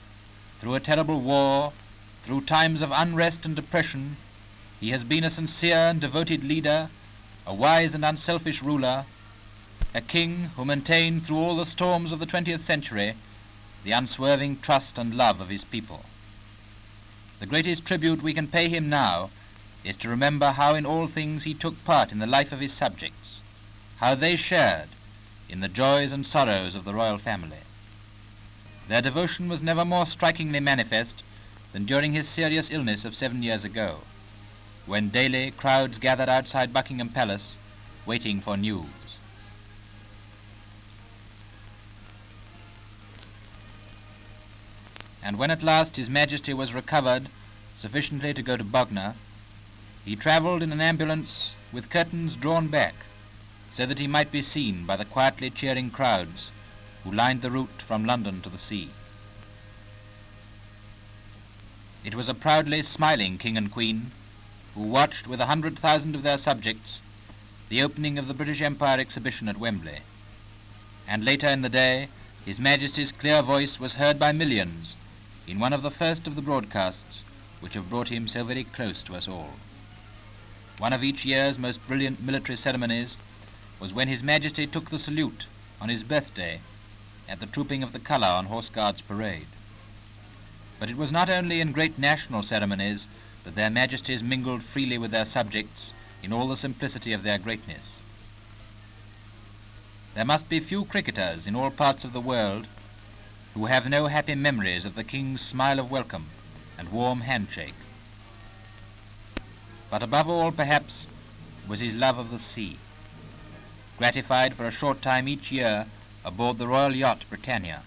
Speaker 11: through a terrible war, through times of unrest and depression, he has been a sincere and devoted leader, a wise and unselfish ruler, a king who maintained through all the storms of the 20th century the unswerving trust and love of his people. The greatest tribute we can pay him now is to remember how in all things he took part in the life of his subjects, how they shared in the joys and sorrows of the royal family. Their devotion was never more strikingly manifest than during his serious illness of 7 years ago, when daily crowds gathered outside Buckingham Palace waiting for news. And when at last His Majesty was recovered sufficiently to go to Bognor, he travelled in an ambulance with curtains drawn back so that he might be seen by the quietly cheering crowds who lined the route from London to the sea. It was a proudly smiling King and Queen who watched with 100,000 of their subjects the opening of the British Empire exhibition at Wembley. And later in the day, His Majesty's clear voice was heard by millions in one of the first of the broadcasts which have brought him so very close to us all. One of each year's most brilliant military ceremonies was when His Majesty took the salute on his birthday at the trooping of the colour on Horse Guards Parade. But it was not only in great national ceremonies that their Majesties mingled freely with their subjects in all the simplicity of their greatness. There must be few cricketers in all parts of the world who have no happy memories of the King's smile of welcome and warm handshake. But above all, perhaps, was his love of the sea, gratified for a short time each year aboard the royal yacht Britannia.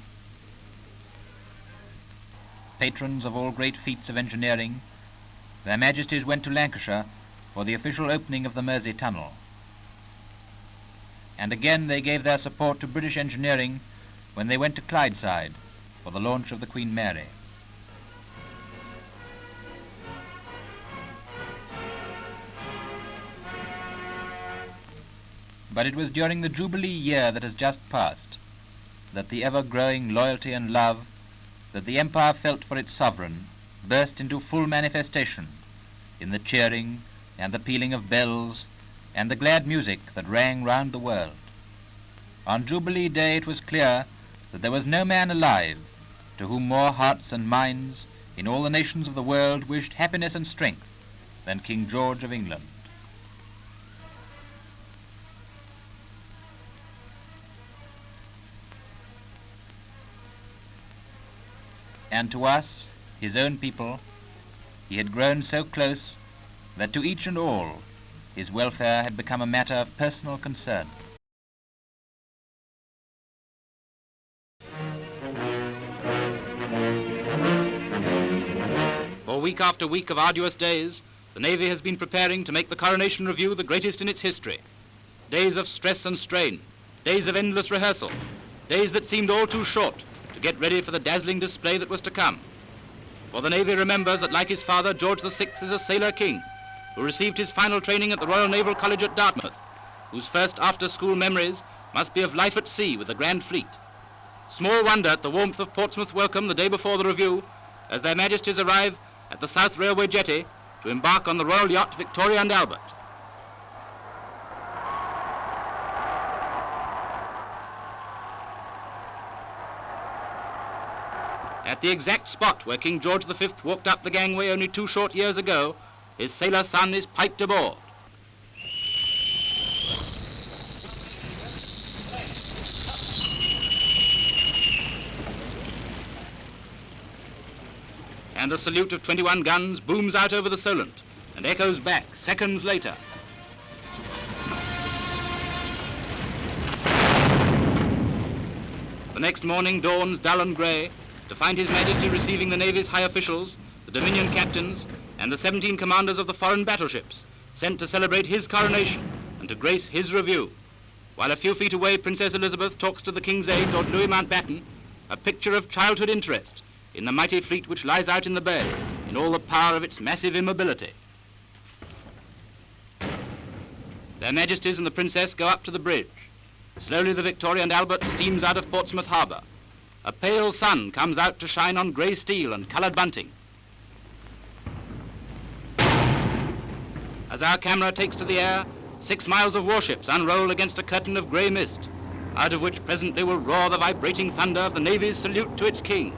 Speaker 11: Patrons of all great feats of engineering, their Majesties went to Lancashire for the official opening of the Mersey Tunnel. And again they gave their support to British engineering when they went to Clydeside for the launch of the Queen Mary. But it was during the Jubilee year that has just passed that the ever-growing loyalty and love that the Empire felt for its sovereign burst into full manifestation in the cheering and the pealing of bells and the glad music that rang round the world. On Jubilee Day it was clear that there was no man alive to whom more hearts and minds in all the nations of the world wished happiness and strength than King George of England. And to us, his own people, he had grown so close that to each and all his welfare had become a matter of personal concern.
Speaker 9: For week after week of arduous days, the Navy has been preparing to make the Coronation Review the greatest in its history. Days of stress and strain, days of endless rehearsal, days that seemed all too short to get ready for the dazzling display that was to come. For the Navy remembers that, like his father, George VI is a sailor king who received his final training at the Royal Naval College at Dartmouth, whose first after-school memories must be of life at sea with the Grand Fleet. Small wonder at the warmth of Portsmouth welcome the day before the review as their Majesties arrive at the South Railway jetty to embark on the royal yacht Victoria and Albert. At the exact spot where King George V walked up the gangway only 2 short years ago, his sailor son is piped aboard. And the salute of 21 guns booms out over the Solent and echoes back seconds later. The next morning dawns dull and grey to find His Majesty receiving the Navy's high officials, the Dominion captains, and the 17 commanders of the foreign battleships sent to celebrate his coronation and to grace his review, while a few feet away Princess Elizabeth talks to the King's aide, Lord Louis Mountbatten, a picture of childhood interest in the mighty fleet which lies out in the bay, in all the power of its massive immobility. Their Majesties and the Princess go up to the bridge. Slowly the Victoria and Albert steams out of Portsmouth harbour. A pale sun comes out to shine on grey steel and coloured bunting. As our camera takes to the air, 6 miles of warships unroll against a curtain of grey mist, out of which presently will roar the vibrating thunder of the Navy's salute to its King.